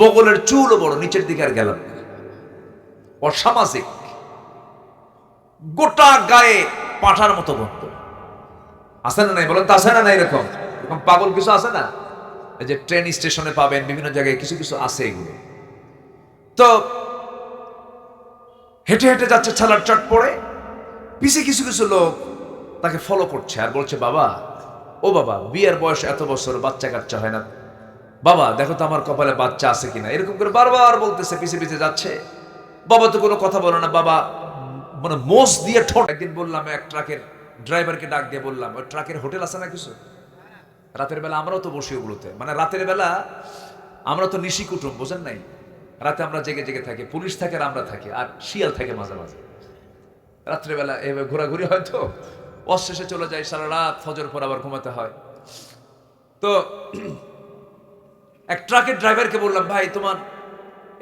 বগলের চুলও বড়, নিচের দিকে আর গেলাম না। অসামাজিক, গোটা গায়ে পাঠার মতো বন্ধ। আছে না নাই বলেন তো? আছে না নাই? এরকম এরকম পাগল কিছু আছে না? এই যে ট্রেন স্টেশনে পাবেন, বিভিন্ন জায়গায় কিছু কিছু আছে এগুলো। তো হেঁটে হেঁটে যাচ্ছে, ছালার চট পড়ে, পিছে কিছু কিছু লোক তাকে ফলো করছে আর বলছে বাবা, ও বাবা, বিয়ের বয়স এত বছর, বাচ্চা কাচ্চা হয় না, বাবা দেখো তো আমার কপালে বাচ্চা আছে কিনা, এরকম করে বারবার বলতেছে, পিছে পিছে যাচ্ছে। বাবা তো কোনো কথা বলে না, বাবা মানে মোষ দিয়ে ঠোঁট। একদিন বললাম, এক ট্রাকের ড্রাইভারকে ডাক দিয়ে বললাম, ওই ট্রাকের হোটেল আছে না কিছু? রাতের বেলা আমরাও তো বসি ওগুলোতে, মানে রাতের বেলা আমরা তো নিশি কুটুম, বোঝেন নাই? রাতে আমরা জেগে জেগে থাকি, পুলিশ থাকে আর আমরা থাকি, আর শিয়াল থাকে মাঝে মাঝে। রাত্রেবেলা এভাবে ঘোরাঘুরি হয়তো, অশেষে চলে যায়, সারা রাত, ফজর পর আবার ঘুমাতে হয়। তো এক ট্রাকের ড্রাইভারকে বললাম, ভাই তোমার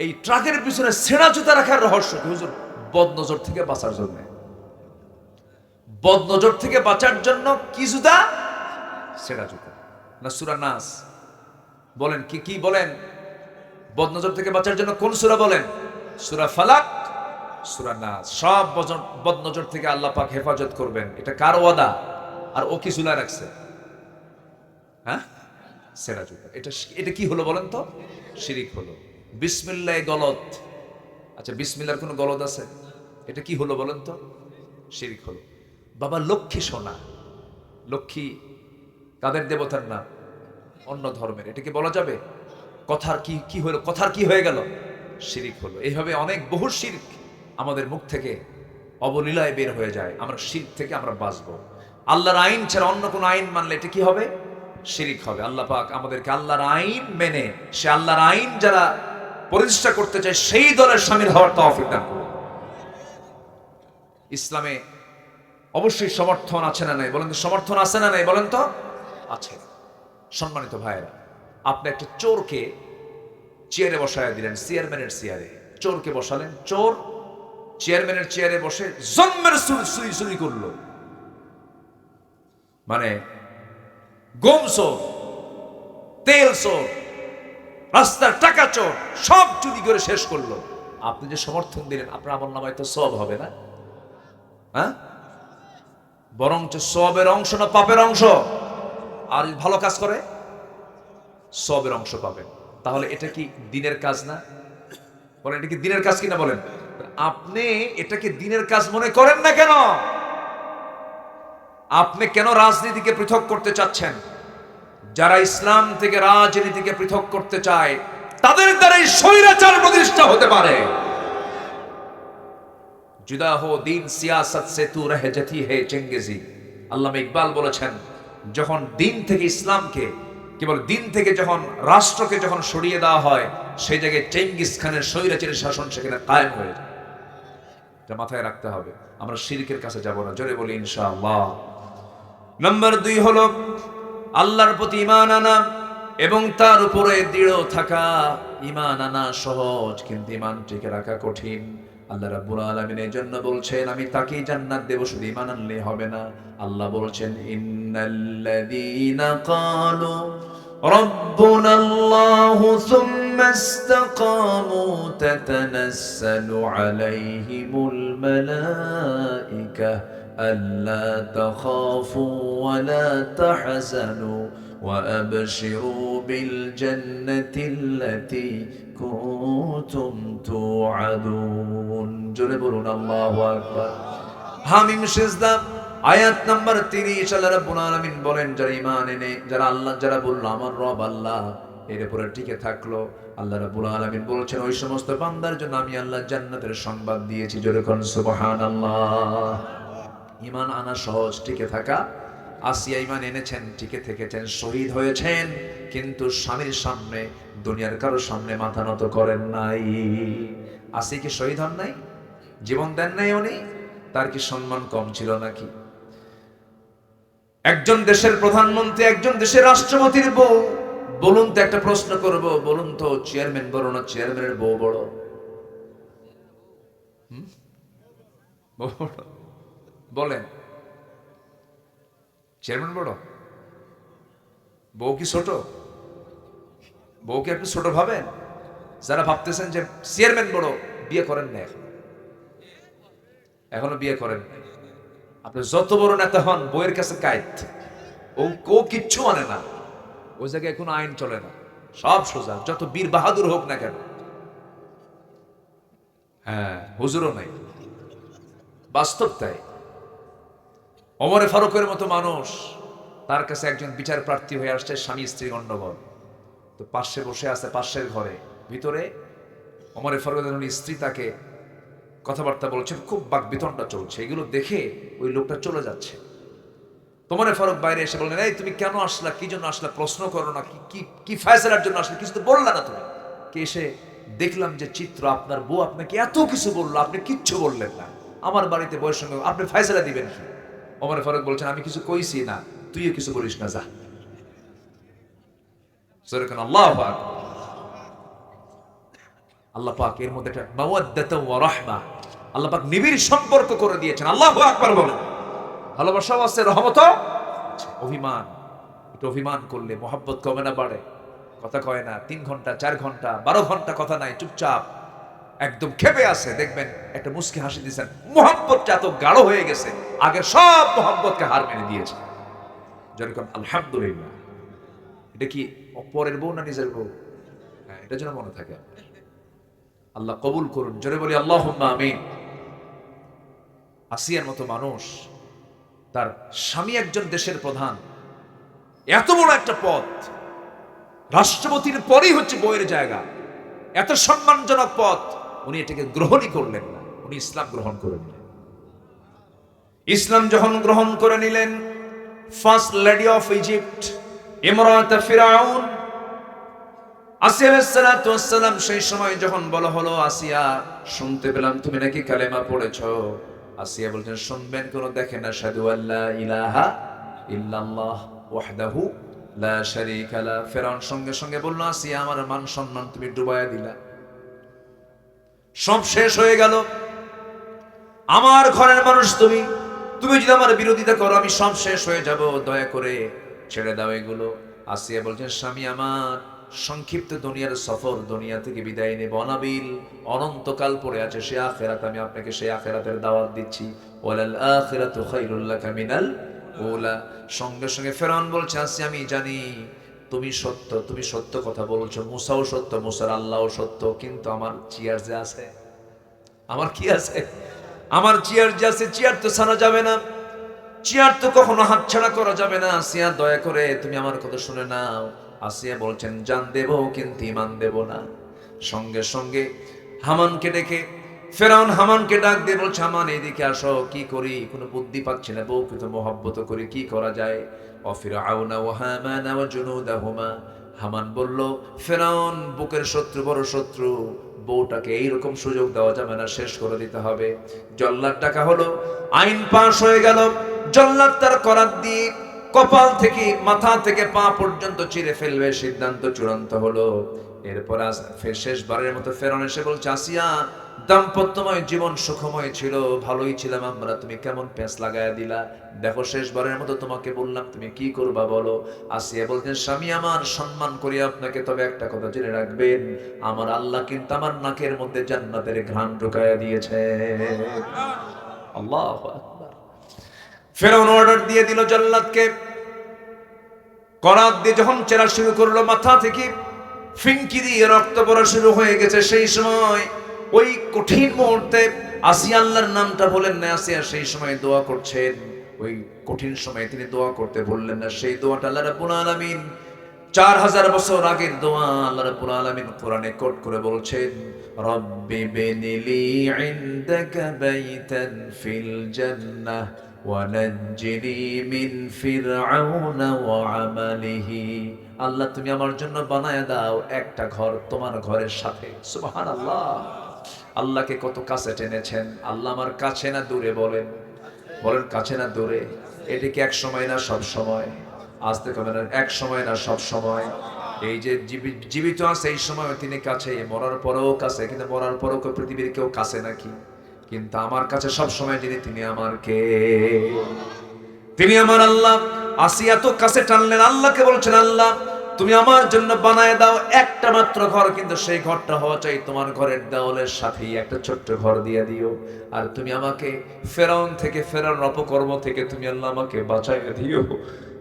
এই ট্রাকের পিছনে ছেঁড়া জুতা রাখার রহস্য কি? হুজুর, বদনজর থেকে বাঁচার জন্য। বদনজর থেকে বাঁচার জন্য কি জুতা? ছেঁড়া জুতা না সূরা নাস? বলেন কি কি বলেন? বদনজর থেকে বাঁচার জন্য কোন সূরা বলেন? সূরা ফালাক, সূরা নাস। সব বদনজর থেকে আল্লাহ পাক হেফাজত করবেন, এটা কার ওয়াদা? আর ও কি ঝুলা রাখছে? হ্যাঁ, ছেঁড়া জুতা। এটা কি হলো বলেন তো? শিরিক হলো। বিসমিল্লাহ গলত। আচ্ছা, বিসমিল্লাহর কোনো গলত আছে? এটা কি হলো বলেন তো? শিরিক হলো। বাবা লক্ষ্মী সোনা, লক্ষ্মী কাদের দেবতার নাম? অন্য ধর্মের, এটা কি বলা যাবে? কথার কি কি হলো? কথার কি হয়ে গেল? শিরিক হলো। এইভাবে অনেক বহু শিরক আমাদের মুখ থেকে অবলীলায় বের হয়ে যায়। আমরা শিরক থেকে আমরা বাঁচবো। আল্লাহর আইন ছাড়া অন্য কোনো আইন মানলে এটা কি হবে? শিরিক হবে। আল্লাহ পাক আমাদেরকে আল্লাহর আইন মেনে, সে আল্লাহর আইন যারা প্রতিষ্ঠা করতে চায় সেই দলের শামিল হওয়ার তৌফিক দান করুন। ইসলামে অবশ্যই সমর্থন আছে না নাই? বলেন তো, সমর্থন আছে না নাই? বলেন তো, আছে। সম্মানিত ভাইয়েরা, আপনি একটা চোরকে চেয়ারে বসায় দিলেন, চেয়ারম্যানের চেয়ারে চোরকে বসালেন। চোর চেয়ারম্যানের চেয়ারে বসে জন্মের চুরি চুরি করলো, মানে গম চোর, তেল চোর, রাস্তার টাকা চোর, সব চুরি করে শেষ করলো। আপনি যে সমর্থন দিলেন, আপনার আমল নামায় তো সওয়াব হবে না? হ্যাঁ, বরঞ্চ সওয়াবের অংশ না পাপের অংশ? আর ভালো কাজ করে সওয়াবের অংশ পাবেন। তাহলে এটা কি দিনের কাজ না? বলেন, এটা কি দিনের কাজ কিনা বলেন? আপনি এটাকে দিনের কাজ মনে করেন না কেন? আপনি কেন রাজনীতিকে পৃথক করতে চাচ্ছেন? যারা ইসলাম থেকে রাজনীতিকে পৃথক করতে চায় তাদের দ্বারাই স্বৈরাচার প্রতিষ্ঠা হতে পারে। জুদা হো দিন সিয়াসত সে তু রহ জাতি হে চেঙ্গেজি। আল্লামা ইকবাল বলেছেন, যখন দিন থেকে ইসলামকে, কেবল দিন থেকে যখন রাষ্ট্রকে যখন সরিয়ে দেওয়া হয়, সেই জায়গায় চেঙ্গিস খানের স্বৈরাচারী শাসন সেখানে কায়েম হয়ে যায়। এটা মাথায় রাখতে হবে। আমরা শিরকের কাছে যাব না, জোরে বলি ইনশাআল্লাহ। নাম্বার 2 হলো আল্লাহর প্রতি ঈমান আনা এবং তার উপরে দৃঢ় থাকা। ঈমান আনা সহজ, কিন্তু ঈমান টিকে রাখা কঠিন। আল্লাহ রাব্বুল আলামিন এর জন্য বলছেন, আমি তাকেই জান্নাত দেব, শুধু ঈমান আনলে হবে না। আল্লাহ বলছেন, ইন্নাল্লাযীনা ক্বালু রাব্বুনাল্লাহু সুম্মা ইসতাকামু তাতানাসসালু আলাইহিমুল মালায়েকা আল্লা তাখাফু ওয়া লা তাহজানু وأبشروا بالجنة التي كنتم توعدون জোরে বলুন আল্লাহু আকবার। হামিম সিজদা আয়াত নাম্বার 30 আল্লাহ রাব্বুল আলামিন বলেন যারা ঈমান এনে যারা বলল আমার রব আল্লাহ এর উপরে টিকে থাকলো, আল্লাহ রাব্বুল আলামিন বলছেন ওই সমস্ত বান্দার জন্য আমি আল্লাহ জান্নাতের সংবাদ দিয়েছি। জোরে কোন সুবহানাল্লাহ। ঈমান আনা সহজ, টিকে থাকা। আসিয়া ঈমান এনেছেন, টিকে থেকেছেন, শহীদ হয়েছেন, কিন্তু স্বামীর সামনে দুনিয়ার কারোর সামনে মাথা নত করেন নাই। আসিয়া কি শহীদ হন নাই? জীবন দেন নাই উনি? তার কি সম্মান কম ছিল নাকি? একজন দেশের প্রধানমন্ত্রী, একজন দেশের রাষ্ট্রপতির বউ, বলুন তো, একটা প্রশ্ন করব, বলুন তো, চেয়ারম্যান বড় না চেয়ারম্যানের বউ বড়? বলেন, চেয়ারম্যান বড়? বউ কি ছোট? বউকে একটু ছোট ভাবেন? যারা ভাবতেছেন যে চেয়ারম্যান বড়, বিয়ে করেন না, এখনো বিয়ে করেন না। আপনি যত বড় নেতা হন, বউয়ের কাছে কায়েত, ও কিচ্ছু মানে না। ওই জায়গায় কোনো আইন চলে না, সব সোজা, যত বীর বাহাদুর হোক না কেন। হ্যাঁ, হুজুরও নাই, বাস্তব তাই। ওমরে ফারুকের মতো মানুষ, তার কাছে একজন বিচার প্রার্থী হয়ে আসছে, স্বামী স্ত্রী গণ্ডগোল, তো পাশে বসে আছে, পাশের ঘরে ভিতরে ওমরে ফারুকের স্ত্রী তাকে কথাবার্তা বলছেন, খুব বাকবিতণ্ডা চলছে, এগুলো দেখে ওই লোকটা চলে যাচ্ছে। ওমরে ফারুক বাইরে এসে বললেন, এই তুমি কেন আসলা, কি জন্য আসলা, প্রশ্ন করো না, কি ফয়সালার জন্য আসলে, কিছু তো বললা না তুমি। কে এসে দেখলাম যে চিত্র, আপনার বউ আপনাকে এত কিছু বললো, আপনি কিচ্ছু বললেন না, আমার বাড়িতে বউয়ের সঙ্গে আপনি ফয়সালা দিবেন কি? ওমর ফারুক বলছেন, আমি কিছু কইছি না, তুইও কিছু বলিস না, যা। আল্লাহু আকবার। আল্লাহ পাক এর মধ্যে একটা মাওয়াদ্দাতাও ওয়া রাহমা, আল্লাহ পাক নিবিড় সম্পর্ক করে দিয়েছেন। আল্লাহু আকবার বলেন। ভালোবাসাও আছে, রহমতও। অভিমান, একটু অভিমান করলে মহব্বত কমে না বাড়ে? কথা কয় না, 3 ঘন্টা 4 ঘন্টা 12 ঘন্টা কথা নাই, চুপচাপ একদম খেপে আছে, দেখবেন একটা মুস্কি হাসি দিয়েছেন, মহব্বতটা এত গাঢ় হয়ে গেছে, আগের সব মহব্বতকে হার মেনে দিয়েছে। যেরকম আলহামদুলিল্লাহ। এটা কি অপরের বউ না নিজের বউ? হ্যাঁ, এটা যেন মনে থাকে। আল্লাহ কবুল করুন, জোরে বলি আল্লাহুম্মা আমিন। আসিয়ার মতো মানুষ, তার স্বামী একজন দেশের প্রধান, এত বড় একটা পদ, রাষ্ট্রপতির পরেই হচ্ছে বউয়ের জায়গা, এত সম্মানজনক পদ, উনি এটাকে গ্রহণই করলেন না, উনি ইসলাম গ্রহণ করে নিলেন। ইসলাম যখন গ্রহণ করে নিলেন, ফার্স্ট লেডি অফ ইজিপ্ট ইমরাত ফিরাউন আসিয়া আলাইহিস সালাতু ওয়াস সালাম, সেই সময় যখন বলা হলো, আসিয়া শুনতে পেলাম তুমি নাকি কালেমা পড়েছো। আসিয়া বলছেন, শুনবেন কোন, দেখেন আশহাদু আল্লা ইলাহা ইল্লাল্লাহ ওয়াহদাহু লা শারীকা লা। ফিরাউন সঙ্গে সঙ্গে বলল, আসিয়া আমার মান সম্মান তুমি ডুবাইয়া দিলা, সব শেষ হয়ে গেল, আমার ঘরের মানুষ তুমি যদি আমার বিরোধিতা করো, আমি সব শেষ হয়ে যাব, দয়া করে ছেড়ে দাও এগুলো। আসিয়া বলছেন, স্বামী আমার সংক্ষিপ্ত দুনিয়ার সফর, দুনিয়া থেকে বিদায় নেব, অনাবিল অনন্তকাল পড়ে আছে সে আখিরাত, আমি আপনাকে সেই আখিরাতের দাওয়াত দিচ্ছি। ওয়ালাল আখিরাতু খায়রুল লাকা মিনাল উলা। সঙ্গে সঙ্গে ফেরাউন বলছে, আসিয়া আমি জানি তুমি সত্য কথা বলছো, মুসাও সত্য, মুসার আল্লাহও সত্য, কিন্তু আমার চেয়ার যে আছে, আমার কি আছে, আমার চেয়ার যে আছে, চেয়ার তো ছাড়া যাবে না, চেয়ার তো কখনো হাতছাড়া করা যাবে না। আসিয়া দয়া করে তুমি আমার কথা শুনে নাও। আসিয়া বলছেন, জান দেব কিন্তু ঈমান দেব না। সঙ্গে সঙ্গে হামানকে ডেকে, ফেরাউন হামানকে ডাক দিয়ে বলছে, হামান এদিকে আসো, কি করি, কোনো বুদ্ধি পাচ্ছি না, বউকে তো মহব্বত করি, কি করা যায়? অফিরাউনা ওয়া হামানা ওয়া জুনুদাহুমা। হামান বলল, ফেরাউন বুকের শত্রু, বড় শত্রু, বউটাকে এইরকম সুযোগ দেওয়া যাবে না, শেষ করে দিতে হবে। জল্লাদ ডাকা হলো, আইন পাশ হয়ে গেল। জল্লাদ তার করাত দিয়ে কপাল থেকে মাথা থেকে পা পর্যন্ত চিরে ফেলবে, সিদ্ধান্ত চূড়ান্ত হলো। এরপর শেষবারের মতো ফেরাউন এসে বলছে, আসিয়া দাম্পত্যময় জীবন সুখময় ছিল, ভালোই ছিলাম আমরা, তুমি কেমন পেঁচ লাগায়া দিলা, দেখো শেষবারের মতো তোমাকে বললাম, তুমি কি করবা বলো। আসিয়া বলতেন, স্বামী আমার সম্মান করি আপনাকে, তবে একটা কথা জেনে রাখবেন, আমার আল্লাহ কিন্তু আমার নাকের মধ্যে জান্নাতের ঘ্রাণ ঢুকায়া দিয়েছে। আল্লাহু আকবার। ফেরাউন অর্ডার দিয়ে দিল জল্লাদকে, করাত দিয়ে যখন চেরা শুরু করলো, মাথা থেকে ফিনকি দিয়ে রক্ত পড়া শুরু হয়ে গেছে, সেই সময় ওই কঠিন মুহূর্তে আসিয়া আল্লাহর নামটা বলেন না। আসিয়া সেই সময় দোয়া করছেন, ওই কঠিন সময়ে তিনি দোয়া করতে বললেন না। সেই দোয়াটা আল্লাহ রাব্বুল আলামিন 4000 বছর আগের দোয়া আল্লাহ রাব্বুল আলামিন কোরআনে কোট করে বলছেন, রব্বি বিনিলি ইনদাকা বাইতান ফিল জান্নাহ ওয়া নাজ্জিনি মিন ফিরআউনা ওয়া আমালিহি। আল্লাহ তুমি আমার জন্য বানায় দাও একটা ঘর তোমার ঘরের সাথে। সুবহানাল্লাহ। আল্লাহকে কত কাছে টেনেছেন। আল্লাহ আমার কাছে না দূরে? বলেন বলেন, কাছে না দূরে? এটা কি এক সময় না সব সময়? আসতে কবে না, এক সময় না সব সময়। এই যে জীবিত আছে এই সময় তিনি কাছে, মরার পরেও কাছে। কিন্তু মরার পরেও পৃথিবীর কেউ কাছে নাকি? কিন্তু আমার কাছে সব সময় যিনি, তিনি আমার কে? তিনি আমার আল্লাহ। আসিয়া তো কাছে টানলেন, আল্লাহকে বলছেন, আল্লাহ তুমি আমার জন্য বানায় দাও একটা মাত্র ঘর, কিন্তু সেই ঘরটা হওয়া চাই তোমার ঘরের দেওয়ালের সাথেই একটা ছোট্ট ঘর দিয়ে দিও। আর তুমি আমাকে ফেরাউন থেকে, ফেরাউন অপকর্ম থেকে তুমি আল্লাহ আমাকে বাঁচাইয়া দিও।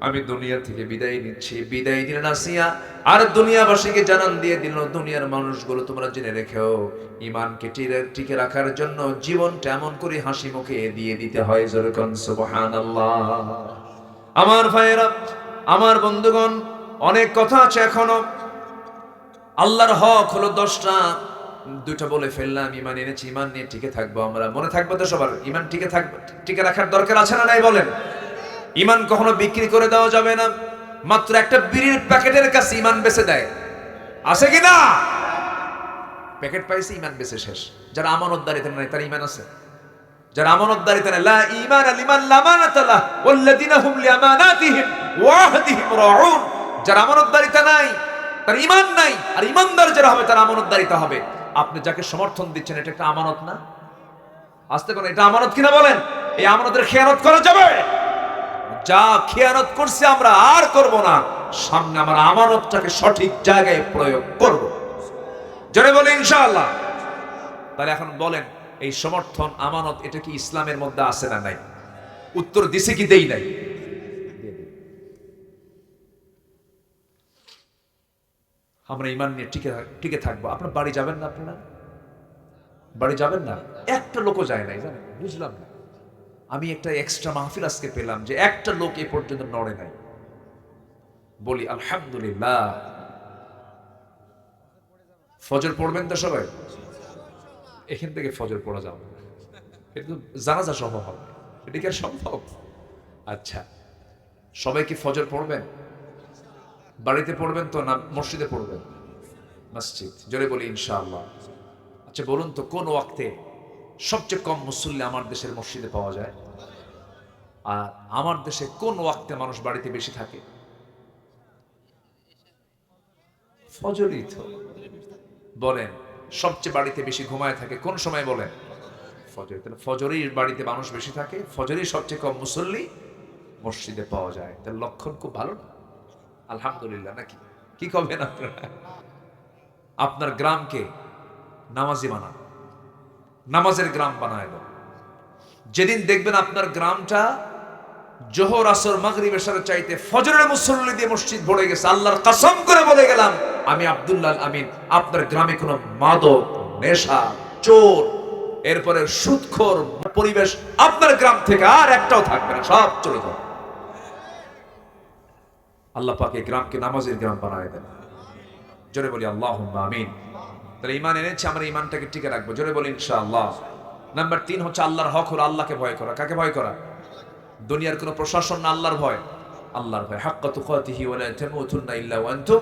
আমি দুনিয়া থেকে বিদায় নিচ্ছি। বিদায় দিলেন আসিয়া, আর দুনিয়াবাসীকে জানান দিয়ে দিল, দুনিয়ার মানুষগুলো তোমরা জেনে রেখেও, ইমানকে টিকে রাখার জন্য জীবনটা এমন করে হাসি মুখে দিয়ে দিতে হয়। যেরকম সুবহানাল্লাহ। আমার ভাইয়েরা, আমার বন্ধুগণ, অনেক কথা আছে এখনো। আল্লাহর হক হলো 10টা, 2টা বলে ফেললাম। ইমান এনেছি, ইমান নিয়ে টিকে থাকবো আমরা। মনে থাকবে তো সবার? ইমান টিকে থাকবে, টিকে রাখার দরকার আছে না নাই বলেন? ইমান কখনো বিক্রি করে দেওয়া যাবে না। মাত্র একটা বিড়ির প্যাকেটের কাছে ইমান বেচে দেয়, আছে কি না? প্যাকেট পাইছে, ইমান বেচে শেষ। যারা আমানতদারিতে নাই তার ইমান আছে? যারা আমানতদারিতে নাই, লা ঈমানা লিমান লা আমানাতা লাহ ওয়াল্লাযিনা হুম লিআমানাতিহিম ওয়া আহদিহিম রাউন। যারা আমানতদারিতে নাই তার ইমান নাই। আর ইমানদার যারা হবে তার আমানতদারিতে হবে। আপনি যাকে সমর্থন দিচ্ছেন, এটা একটা আমানত না? আসতে কোন, এটা আমানত কিনা বলেন? এই আমানতের খেয়ানত করা যাবে? যা খেয়ানত করছি আমরা আর করব না। সামনে আমার আমানতটাকে সঠিক জায়গায় প্রয়োগ করব। জোরে বলে ইনশাআল্লাহ। তাহলে এখন বলেন, এই সমর্থন আমানত এটা কি ইসলামের মধ্যে আছে না নাই? উত্তর দিছে কি দেই নাই? আমরা ইমান নিয়ে টিকে থাকবো। আপনার বাড়ি যাবেন না? আপনারা বাড়ি যাবেন না? একটা লোকও যায় নাই, জানেন? বুঝলাম না। আমি একটা এক্সট্রা মাহফিল আজকে পেলাম যে একটা লোক এ পর্যন্ত নড়ে নাই। বলি আলহামদুলিল্লাহ। ফজর পড়বেন তো সবাই? এখান থেকে ফজর পড়া যাবে, কিন্তু জানাজা সহ হবে। এটা কি আর সম্ভব? আচ্ছা, সবাই কি ফজর পড়বেন? বাড়িতে পড়বেন তো না মসজিদে পড়বেন? মসজিদ। জোরে বলি ইনশাআল্লাহ। আচ্ছা বলুন তো, কোন ওয়াক্তে সবচেয়ে কম মুসল্লি আমার দেশের মসজিদে পাওয়া যায়? আর আমার দেশে কোন ওয়াক্তে মানুষ বাড়িতে বেশি থাকে? ফজরই তো। বলেন, সবচেয়ে বাড়িতে বেশি ঘুমায় থাকে কোন সময় বলেন? ফজর। তাহলে ফজরই বাড়িতে মানুষ বেশি থাকে, ফজরই সবচেয়ে কম মুসল্লি মসজিদে পাওয়া যায়। তার লক্ষণ খুব ভালো না? আলহামদুলিল্লাহ নাকি? কি করবেন আপনারা? আপনার গ্রামকে নামাজি বানান, নামাজের গ্রাম বানায় দাও। যেদিন দেখবেন আপনার গ্রামটা জোহর আসর মাগরিব এশার চাইতে ফজরের মুসল্লি দিয়ে মসজিদ ভরে গেছে, আল্লাহর কসম করে বলে গেলাম আমি আব্দুল্লাহ আমিন, আপনার গ্রামে কোনো মাদক, নেশা, চোর, এরপরে সুদখোর পরিবেশ আপনার গ্রাম থেকে আর একটাও থাকবে না, সব চলে যাবে। আল্লাহ পাক এই গ্রামকে নামাজের গ্রাম বানায় দেন। জোরে বলি আল্লাহুম্মা আমিন। তাহলে ঈমান এনেছি, আমরা ঈমানটাকে টিকে রাখবো। জোরে বলি ইনশাআল্লাহ। নাম্বার 3 হচ্ছে আল্লাহর হক হলো আল্লাহকে ভয় করা। কাকে ভয় করা? দুনিয়ার কোনো প্রশাসন না, আল্লাহর ভয়। আল্লাহর ভয়। হাক্কা তুকাতিহি ওয়া লা তামুতুন্না ইল্লা ওয়া আনতুম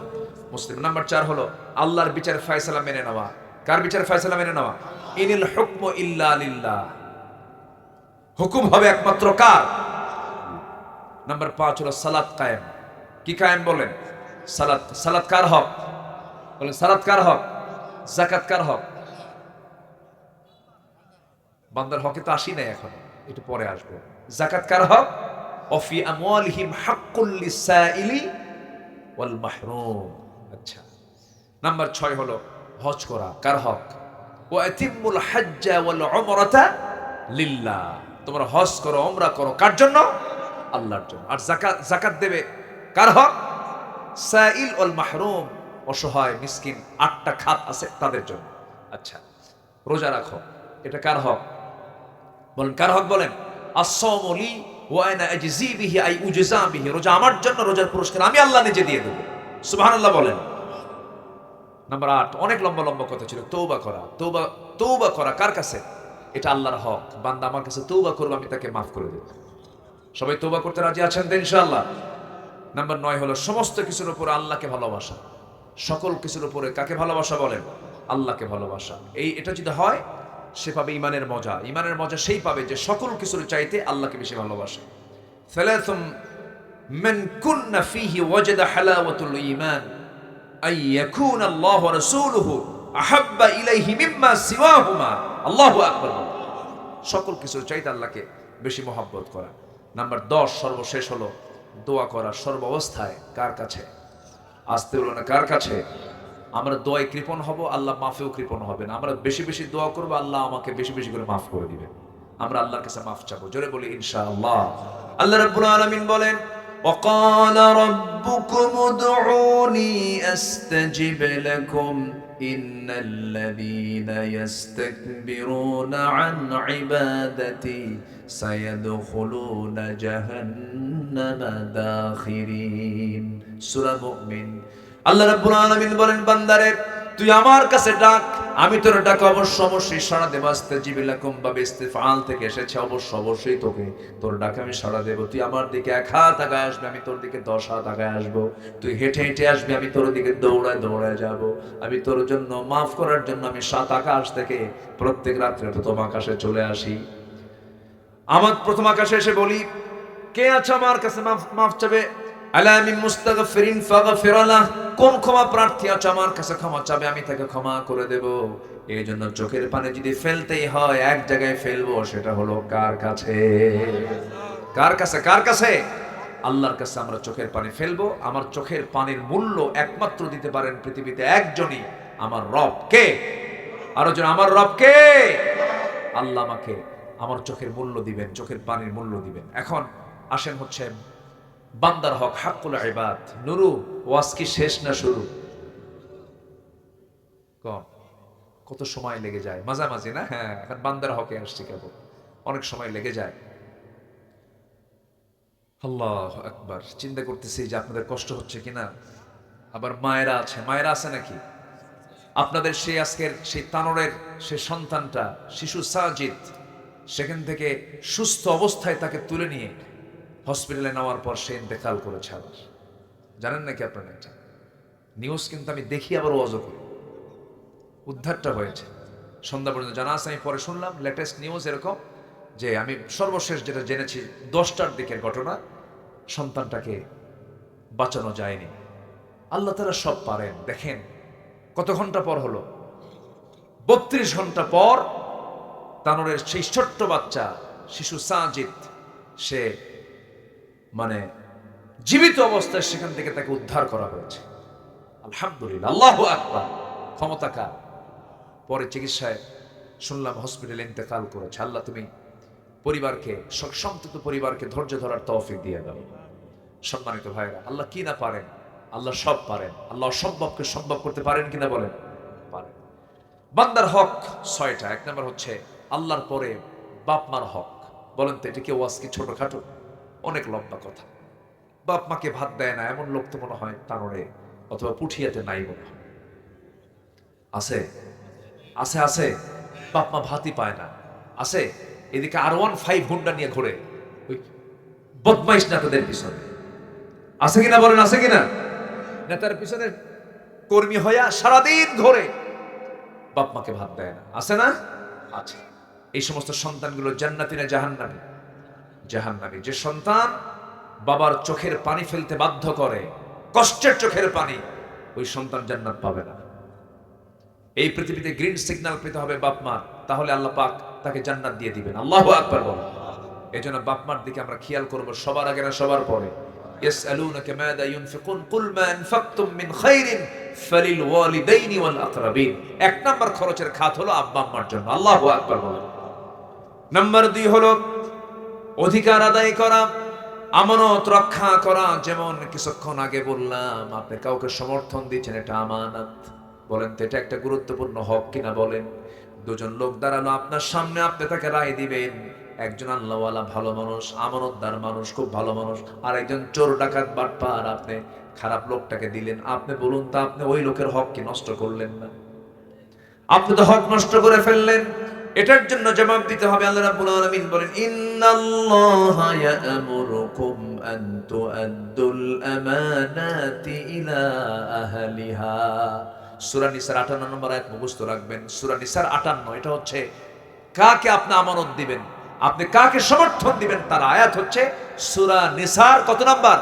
মুসলিম। নাম্বার 4 হলো আল্লাহর বিচার ফয়সালা মেনে নেওয়া। কার বিচার ফয়সালা মেনে নেওয়া? ইনিল হুকমু ইল্লা লিল্লাহ। হুকুম হবে একমাত্র কার? নাম্বার 5 হলো সালাত কায়েম। কি কায়েম বলেন? সালাত। সালাত কার হক বলেন? সালাত কার হক? যাকাত কার হক? বান্দার হকে তো আসি নাই এখন, একটু পরে আসবো। যাকাত কার হক? ওয়াফি আমওয়ালিহিম হাক্কুল লিসাইলি ওয়াল মাহরুম। আচ্ছা, নাম্বার 6 হলো হজ করা। কার হক? ওয়া আতিমুল হাজ্জা ওয়াল উমরাতা লিল্লাহ। তোমরা হজ করো, উমরা করো, কার জন্য? আল্লাহর জন্য। আর যাকাত, যাকাত দেবে কার হক? সাইল ওয়াল মাহরুম, অসহায় মিসকিন 8টা খাত আছে তাদের জন্য। আচ্ছা, রোজা রাখো, এটা কার হক? বলেন কার হক? বলেন আস-সাওমু লি ওয়া আনা আজজি বিহি আই উজজা বিহি, রোজা আমার জন্য, রোজার পুরস্কার আমি আল্লাহ নিজে দিয়ে দেব। সুবহানাল্লাহ বলেন। নাম্বার 8, অনেক লম্বা লম্বা কথা ছিল, তওবা করা। তওবা করা কার কাছে? এটা আল্লাহর হক। বান্দা আমার কাছে তওবা করবে, আমি তাকে মাফ করে দেব। সবাই তওবা করতে রাজি আছেন তো ইনশাআল্লাহ? নাম্বার 9 হলো সমস্ত কিছুর উপরে আল্লাহকে ভালোবাসা। সকল কিছুর উপরে কাকে ভালোবাসা? বলেন আল্লাহকে ভালোবাসা। এটা যদি হয়, সে পাবে ঈমানের মজা। ঈমানের মজা সেই পাবে যে সকল কিছুর চাইতে আল্লাহকে বেশি ভালোবাসে। সালাতুম মান কুন্না ফীহি ওয়াজাদা হালাওয়াতুল ঈমান আই ইয়াকুন আল্লাহু ওয়া রাসূলুহু আহাব্বা ইলাইহি মিম্মা সিওয়াহুমা। আল্লাহু আকবার। সকল কিছুর চাইতে আল্লাহকে বেশি মহব্বত করা। নাম্বার 10 সর্বশেষ হলো দোয়া করা সর্ব অবস্থায়। কার কাছে? আসতে হলো না, কার কাছে? আমরা দোয়ায় কৃপণ হব, আল্লাহ মাফেও কৃপণ হবেন। আমরা বেশি বেশি দোয়া করবো, আল্লাহ আমাকে বেশি বেশি করে মাফ করে দিবেন। আমরা আল্লাহর কাছে মাফ চাবো, জোরে বলি ইনশাআল্লাহ। আল্লাহ রাব্বুল আলামিন বলেন وقال ربكم ادعوني استجب لكم ان الذين يستكبرون عن عبادتي سيدخلون جهنم داخرين। সূরা মুমিন। আল্লাহ রাব্বুল আলামিন বলেন বান্দারে তুই আমার কাছে ডাক, আমি তোর ডাক অবশ্যই সাড়া দেব। আস্তাজিব লাকুম বা ইস্তিফআল থেকে এসেছে, অবশ্যই তোকে তোর ডাকে আমি সাড়া দেব। তুই আমার দিকে 1 হাত আগায় আসবে, আমি তোর দিকে 10 হাত আগায় আসবো। তুই হেঁটে হেঁটে আসবি, আমি তোর দিকে দৌড়ায় যাব। আমি তোর জন্য মাফ করার জন্য আমি 7 আকাশ থেকে প্রত্যেক রাত্রে প্রথম আকাশে চলে আসি। আমার প্রথম আকাশে এসে বলি কে আছে আমার কাছে মাফ চাবে? আলা মিন মুস্তাগফিরিন ফাগফির লাহ, কোন ক্ষমা প্রার্থী আছে আমার কাছে ক্ষমা চাবে, আমি তাকে ক্ষমা করে দেব। এই জন্য চোখের পানি যদি ফেলতেই হয় এক জায়গায় ফেলবো, সেটা হলো কার কাছে? কার কাছে? কার কাছে? আল্লাহর কাছে আমরা চোখের পানি ফেলবো। আমার চোখের পানির মূল্য একমাত্র দিতে পারেন পৃথিবীতে একজনই, আমার রব। কে? আরো জন, আমার রব কে? আল্লাহ আমাকে আমার চোখের মূল্য দিবেন, চোখের পানির মূল্য দিবেন। এখন আসেন হচ্ছে বান্দার হক, হাক্কুল ইবাদ। নুরু, ওয়াজ কি শেষ না শুরু? কত সময় লেগে যায় মাঝামাঝি না? হ্যাঁ, এখন বান্দার হকে আসছে, কেবল অনেক সময় লেগে যায়। আল্লাহু আকবার। চিন্তা করতেছি যে আপনাদের কষ্ট হচ্ছে কিনা। আবার মায়েরা আছে নাকি আপনাদের? সেই আজকের সেই তানোরের সেই সন্তানটা, শিশু সাজিদ, সেখান থেকে সুস্থ অবস্থায় তাকে তুলে নিয়ে হসপিটালে নেওয়ার পর সে ইন্তেকাল করেছে। আবার জানেন নাকি আপনারা? এটা নিউজ কিন্তু আমি দেখি, আবার ওয়াজও করি। উদ্ধারটা হয়েছে সন্ধ্যা পর্যন্ত জানা আছে, আমি পরে শুনলাম লেটেস্ট নিউজ এরকম যে আমি সর্বশেষ যেটা জেনেছি 10টার দিকের ঘটনা, সন্তানটাকে বাঁচানো যায়নি। আল্লাহ তাআলা সব পারেন। দেখেন কত ঘন্টা পর হলো, 32 ঘন্টা পর তানোরের সেই ছোট্ট বাচ্চা শিশু সাজিদ, সে মানে জীবিত অবস্থায় সেখান থেকে তাকে উদ্ধার করা হয়েছে। আলহামদুলিল্লাহ, আল্লাহু আকবার। ক্ষমতা কার? পরে চিকিৎসায় শুনলাম হসপিটালে ইন্তেকাল করেছে। আল্লাহ তুমি পরিবারকে, সন্তত পরিবারকে ধৈর্য ধরার তৌফিক দিয়ে দাও। সম্মানিত ভাইরা, আল্লাহ কি না পারেন? আল্লাহ সব পারেন। আল্লাহ অসম্ভবকে সম্ভব করতে পারেন কিনা বলেন? পারেন। বান্দার হক 6টা। 1 নম্বর হচ্ছে আল্লাহর পরে বাপ মার হক। বলেন তো এটা কি ওয়াজ কি ছোটখাটো? অনেক লম্বা কথা। বাপ মাকে ভাত দেয় না এমন লোক তো মনে হয় তানোরে অথবা পুঠিয়াতে নাই মনে হয়। আছে আছে আছে, বাপ মা ভাতই পায় না। আছে এদিকে R15 হুন্ডা নিয়ে ঘোরে ওই বদমাইশ নেতাদের পিছনে। আছে কিনা বলেন? আছে কিনা? নেতার পিছনে কর্মী হইয়া সারাদিন ঘোরে, বাপ মাকে ভাত দেয় না। আছে না? আছে। এই সমস্ত সন্তানগুলো জান্নাতি না জাহান্নামী? জাহান্নামী। যে সন্তান বাবার চোখের পানি ফেলতে বাধ্য করে, কষ্টের চোখের পানি, ওই সন্তান জান্নাত পাবে না। এই পৃথিবীতে গ্রিন সিগন্যাল পেতে হবে বাপ মা, তাহলে আল্লাহ পাক তাকে জান্নাত দিয়ে দিবেন। আল্লাহু আকবার বলেন। এজন্য বাপ মার দিকে আমরা খেয়াল করব, সবার আগে না সবার পরে। ইয়াসআলুনাকা মাযা ইউনফিকুন কুল মা আনফাকতুম মিন খাইরিন ফালিল ওয়ালিদাইনি ওয়াল আকরাবিন। 1 নাম্বার খরচের খাত হলো আব্বা আম্মার জন্য। আল্লাহু আকবার বলেন। নাম্বার 2 হলো অধিকার আদায় করা। আমানত রক্ষা করা, যেমন কিছুক্ষণ আগে বললাম, আপনি কাউকে সমর্থন দিচ্ছেন, এটা আমানত। বলেন তো এটা একটা গুরুত্বপূর্ণ হক কিনা বলেন? দুজন লোক দাঁড়ালো আপনার সামনে, আপনি তাকে রায় দিবেন। একজন আল্লাহওয়ালা ভালো মানুষ, আমানতদার মানুষ, খুব ভালো মানুষ, আর একজন চোর ডাকাত বাটপার, আপনি খারাপ লোকটাকে দিলেন। আপনি বলুন তো, আপনি ওই লোকের হক কি নষ্ট করলেন না? আপনি তো হক নষ্ট করে ফেললেন। এটার জন্য জবাব দিতে হবে। আল্লাহ রাব্বুল আলামিন বলেন, ইন্নাল্লাহা ইয়া'মুরুকুম আন তু'আদ্দুল আমানাতি ইলা আহলিহা। সূরা নিসার 58 নম্বর আয়াত মুখস্থ রাখবেন। সূরা নিসার 58, এটা হচ্ছে কাকে আপনি আমানত দিবেন, আপনি কাকে সমর্থন দিবেন তার আয়াত হচ্ছে সূরা নিসার কত নাম্বার?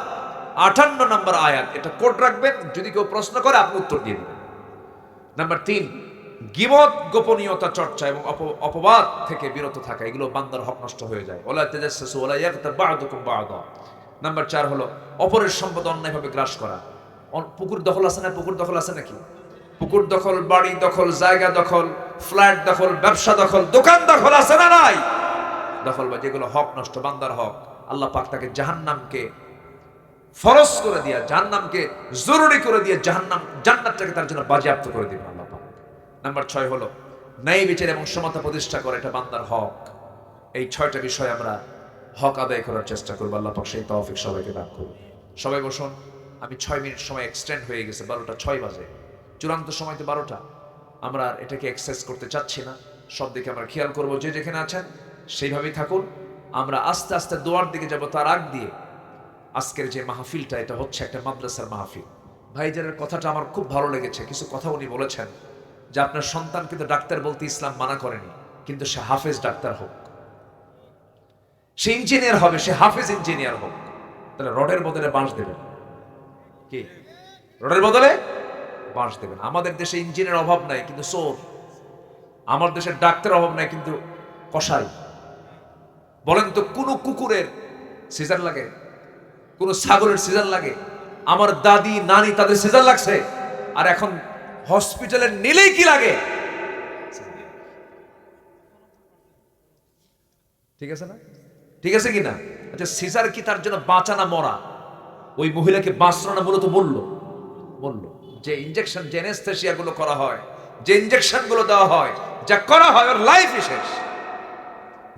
58 নম্বর আয়াত। এটা কোড রাখবেন, যদি কেউ প্রশ্ন করে আপনি উত্তর দিয়ে দিবেন। নাম্বার 3, গীবত, গোপনীয়তা চর্চা এবং অপবাদ থেকে বিরত থাকা, এগুলো বান্দার হক নষ্ট হয়ে যায়। ওয়ালা তাজাসসু ওয়ালা ইয়াগতাব বা'দুকুম বা'দা। নাম্বার 4 হলো অপরের সম্পদ অন্যায়ভাবে গ্রাস করা। পুকুর দখল আছে না? পুকুর দখল আছে নাকি? পুকুর দখল, বাড়ি দখল, জায়গা দখল, ফ্ল্যাট দখল, ব্যবসা দখল, দোকান দখল আছে না নাই? দখল বা যেগুলো হক নষ্ট, বান্দার হক, আল্লাহ পাক তাকে জাহান্নামকে ফরজ করে দিয়া, জাহান্নামকে জরুরি করে দিয়ে জান্নাতটাকে তার জন্য বাজেয়াপ্ত করে দিবেন আল্লাহ পাক। নাম্বার 6 হলো ন্যায় বিচার এবং সমতা প্রতিষ্ঠা করে, এটা বান্দার হক। এই 6টা বিষয় আমরা হক আদায় করার চেষ্টা করব। আল্লাহ পাক সেই তৌফিক সবাইকে দান করুন। সবাই বসুন। আমি 6 মিনিট সময় এক্সটেন্ড হয়ে গেছে, 12টা 6 বাজে। চূড়ান্ত সময় তো 12টা। আমরা এটাকে এক্সেস করতে চাচ্ছি না, সব দিকে আমরা খেয়াল করব। যে যেখানে আছেন সেইভাবেই থাকুন। আমরা আস্তে আস্তে দোয়ার দিকে যাব। তার আগ দিয়ে আজকের যে মাহফিলটা, এটা হচ্ছে একটা মাদ্রাসার মাহফিল। ভাইজানের কথাটা আমার খুব ভালো লেগেছে। কিছু কথা উনি বলেছেন যে আপনার সন্তান কিন্তু ডাক্তার বলতে ইসলাম মানা করেনি, কিন্তু সে হাফেজ ডাক্তার হোক, সে ইঞ্জিনিয়ার হবে, সে হাফেজ ইঞ্জিনিয়ার হোক। তাহলে রডের বদলে বাঁশ দেবেন কি? রডের বদলে বাঁশ দেবেন। আমাদের দেশে ইঞ্জিনিয়ার অভাব নাই, কিন্তু চোর। আমার দেশে ডাক্তার অভাব নাই, কিন্তু কসাই। বলেন তো, কোন কুকুরের সিজার লাগে? কোন ছাগলের সিজার লাগে? আমার দাদি নানি তাদের সিজার লাগছে, আর এখন হসপিটালে নিলেই কি লাগে? ঠিক আছে না? ঠিক আছে কিনা? আচ্ছা, সিজার কি তার জন্য বাঁচা না মরা? ওই মহিলাকে বাঁচলো না মূলত বললো যে ইনজেকশন, যে অ্যানেস্থেসিয়া গুলো করা হয়, যে ইনজেকশন গুলো দেওয়া হয়, যা করা হয়, ওর লাইফই শেষ।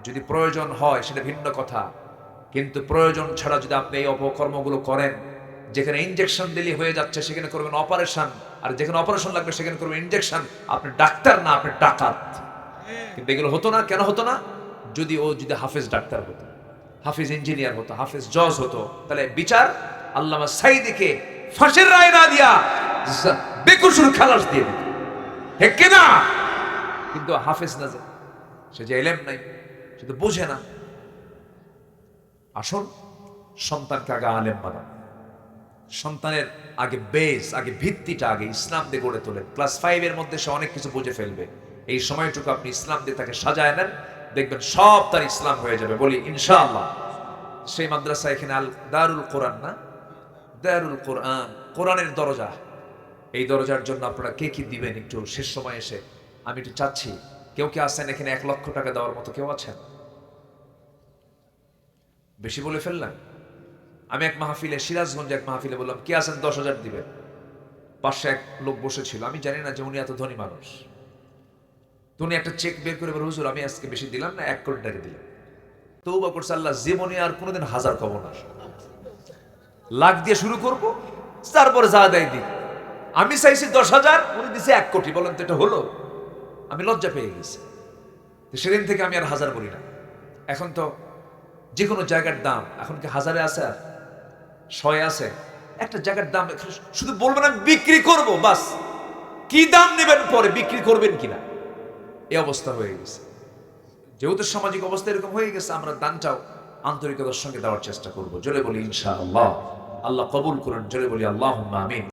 যদি প্রয়োজন হয় সেটা ভিন্ন কথা, কিন্তু প্রয়োজন ছাড়া যদি আপনি এই অপকর্মগুলো করেন, যেখানে ইনজেকশন দিলে হয়ে যাচ্ছে সেখানে করবেন অপারেশন, আর যেখানে অপারেশন লাগবে সেখানে করবেন ইনজেকশন, আপনি ডাক্তার না, আপনি ডাকাত। কিন্তু এগুলো হতো না। কেন হতো না? যদি হাফেজ ডাক্তার হতো, হাফেজ ইঞ্জিনিয়ার হতো, হাফেজ জজ হতো, তাহলে বিচার আল্লামা সাইদিকে ফাঁসির রায় না দিয়া বেকসুর খালাস দিয়ে দিত, ঠিক কিনা? কিন্তু হাফেজ না, যে সে যে এলেম নাই, সে তো বোঝে না। আসুন, সন্তানকে আগে আলেম বানান। সন্তানের আগে বেস, আগে ভিত্তিটা আগে ইসলাম দিয়ে গড়ে তোলেন। ক্লাস 5 এর মধ্যে সে অনেক কিছু বুঝে ফেলবে। এই সময়টুকু আপনি ইসলাম দিয়ে তাকে সাজায় নেন, দেখবেন সব তার ইসলাম হয়ে যাবে। বলি ইনশাআল্লাহ। সেই মাদ্রাসা এখানে দারুল কোরআন না, দারুল কোরআন, কোরআনের দরজা। এই দরজার জন্য আপনারা কে কি দিবেন একটু শেষ সময় এসে আমি একটু চাচ্ছি। কেউ কে আছেন এখানে 1 লক্ষ টাকা দেওয়ার মতো? কেউ আছেন? বেশি বলে ফেললাম। আমি এক মাহফিলে, সিরাজগঞ্জে এক মাহফিলে বললাম, কে আছেন 10,000 দিবেন? পাশে এক লোক বসেছিল, আমি জানি না যে উনি এত ধনী মানুষ। তো উনি একটা চেক বের করে বলে, হুজুর আমি আজকে বেশি দিলাম না, 1 কোটি টাকা দিলাম। তওবা করছে, আল্লাহ জীবনে আর কোনোদিন 1000 কব না, লাখ দিয়ে শুরু করব, তারপরে যা দেয় দিই। আমি চাইছি 10,000, উনি দিছে 1 কোটি। বলেন তো এটা হলো? আমি লজ্জা পেয়ে গেছি। সেদিন থেকে আমি আর 1000 বলি না। এখন তো যে কোনো জায়গার দাম এখন কি 1000-এ আছে, আর 100-এ আছে? একটা জায়গার দাম শুধু বলবেন আমি বিক্রি করব, বাস। কি দাম নেবেন পরে, বিক্রি করবেন কিনা, এই অবস্থা হয়ে গেছে। যেহেতু সামাজিক অবস্থা এরকম হয়ে গেছে, আমরা দানটাও আন্তরিকতার সঙ্গে দেওয়ার চেষ্টা করব। জোরে বলি ইনশাআল্লাহ। আল্লাহ কবুল করুন। জোরে বলি আল্লাহুম্মা আমিন।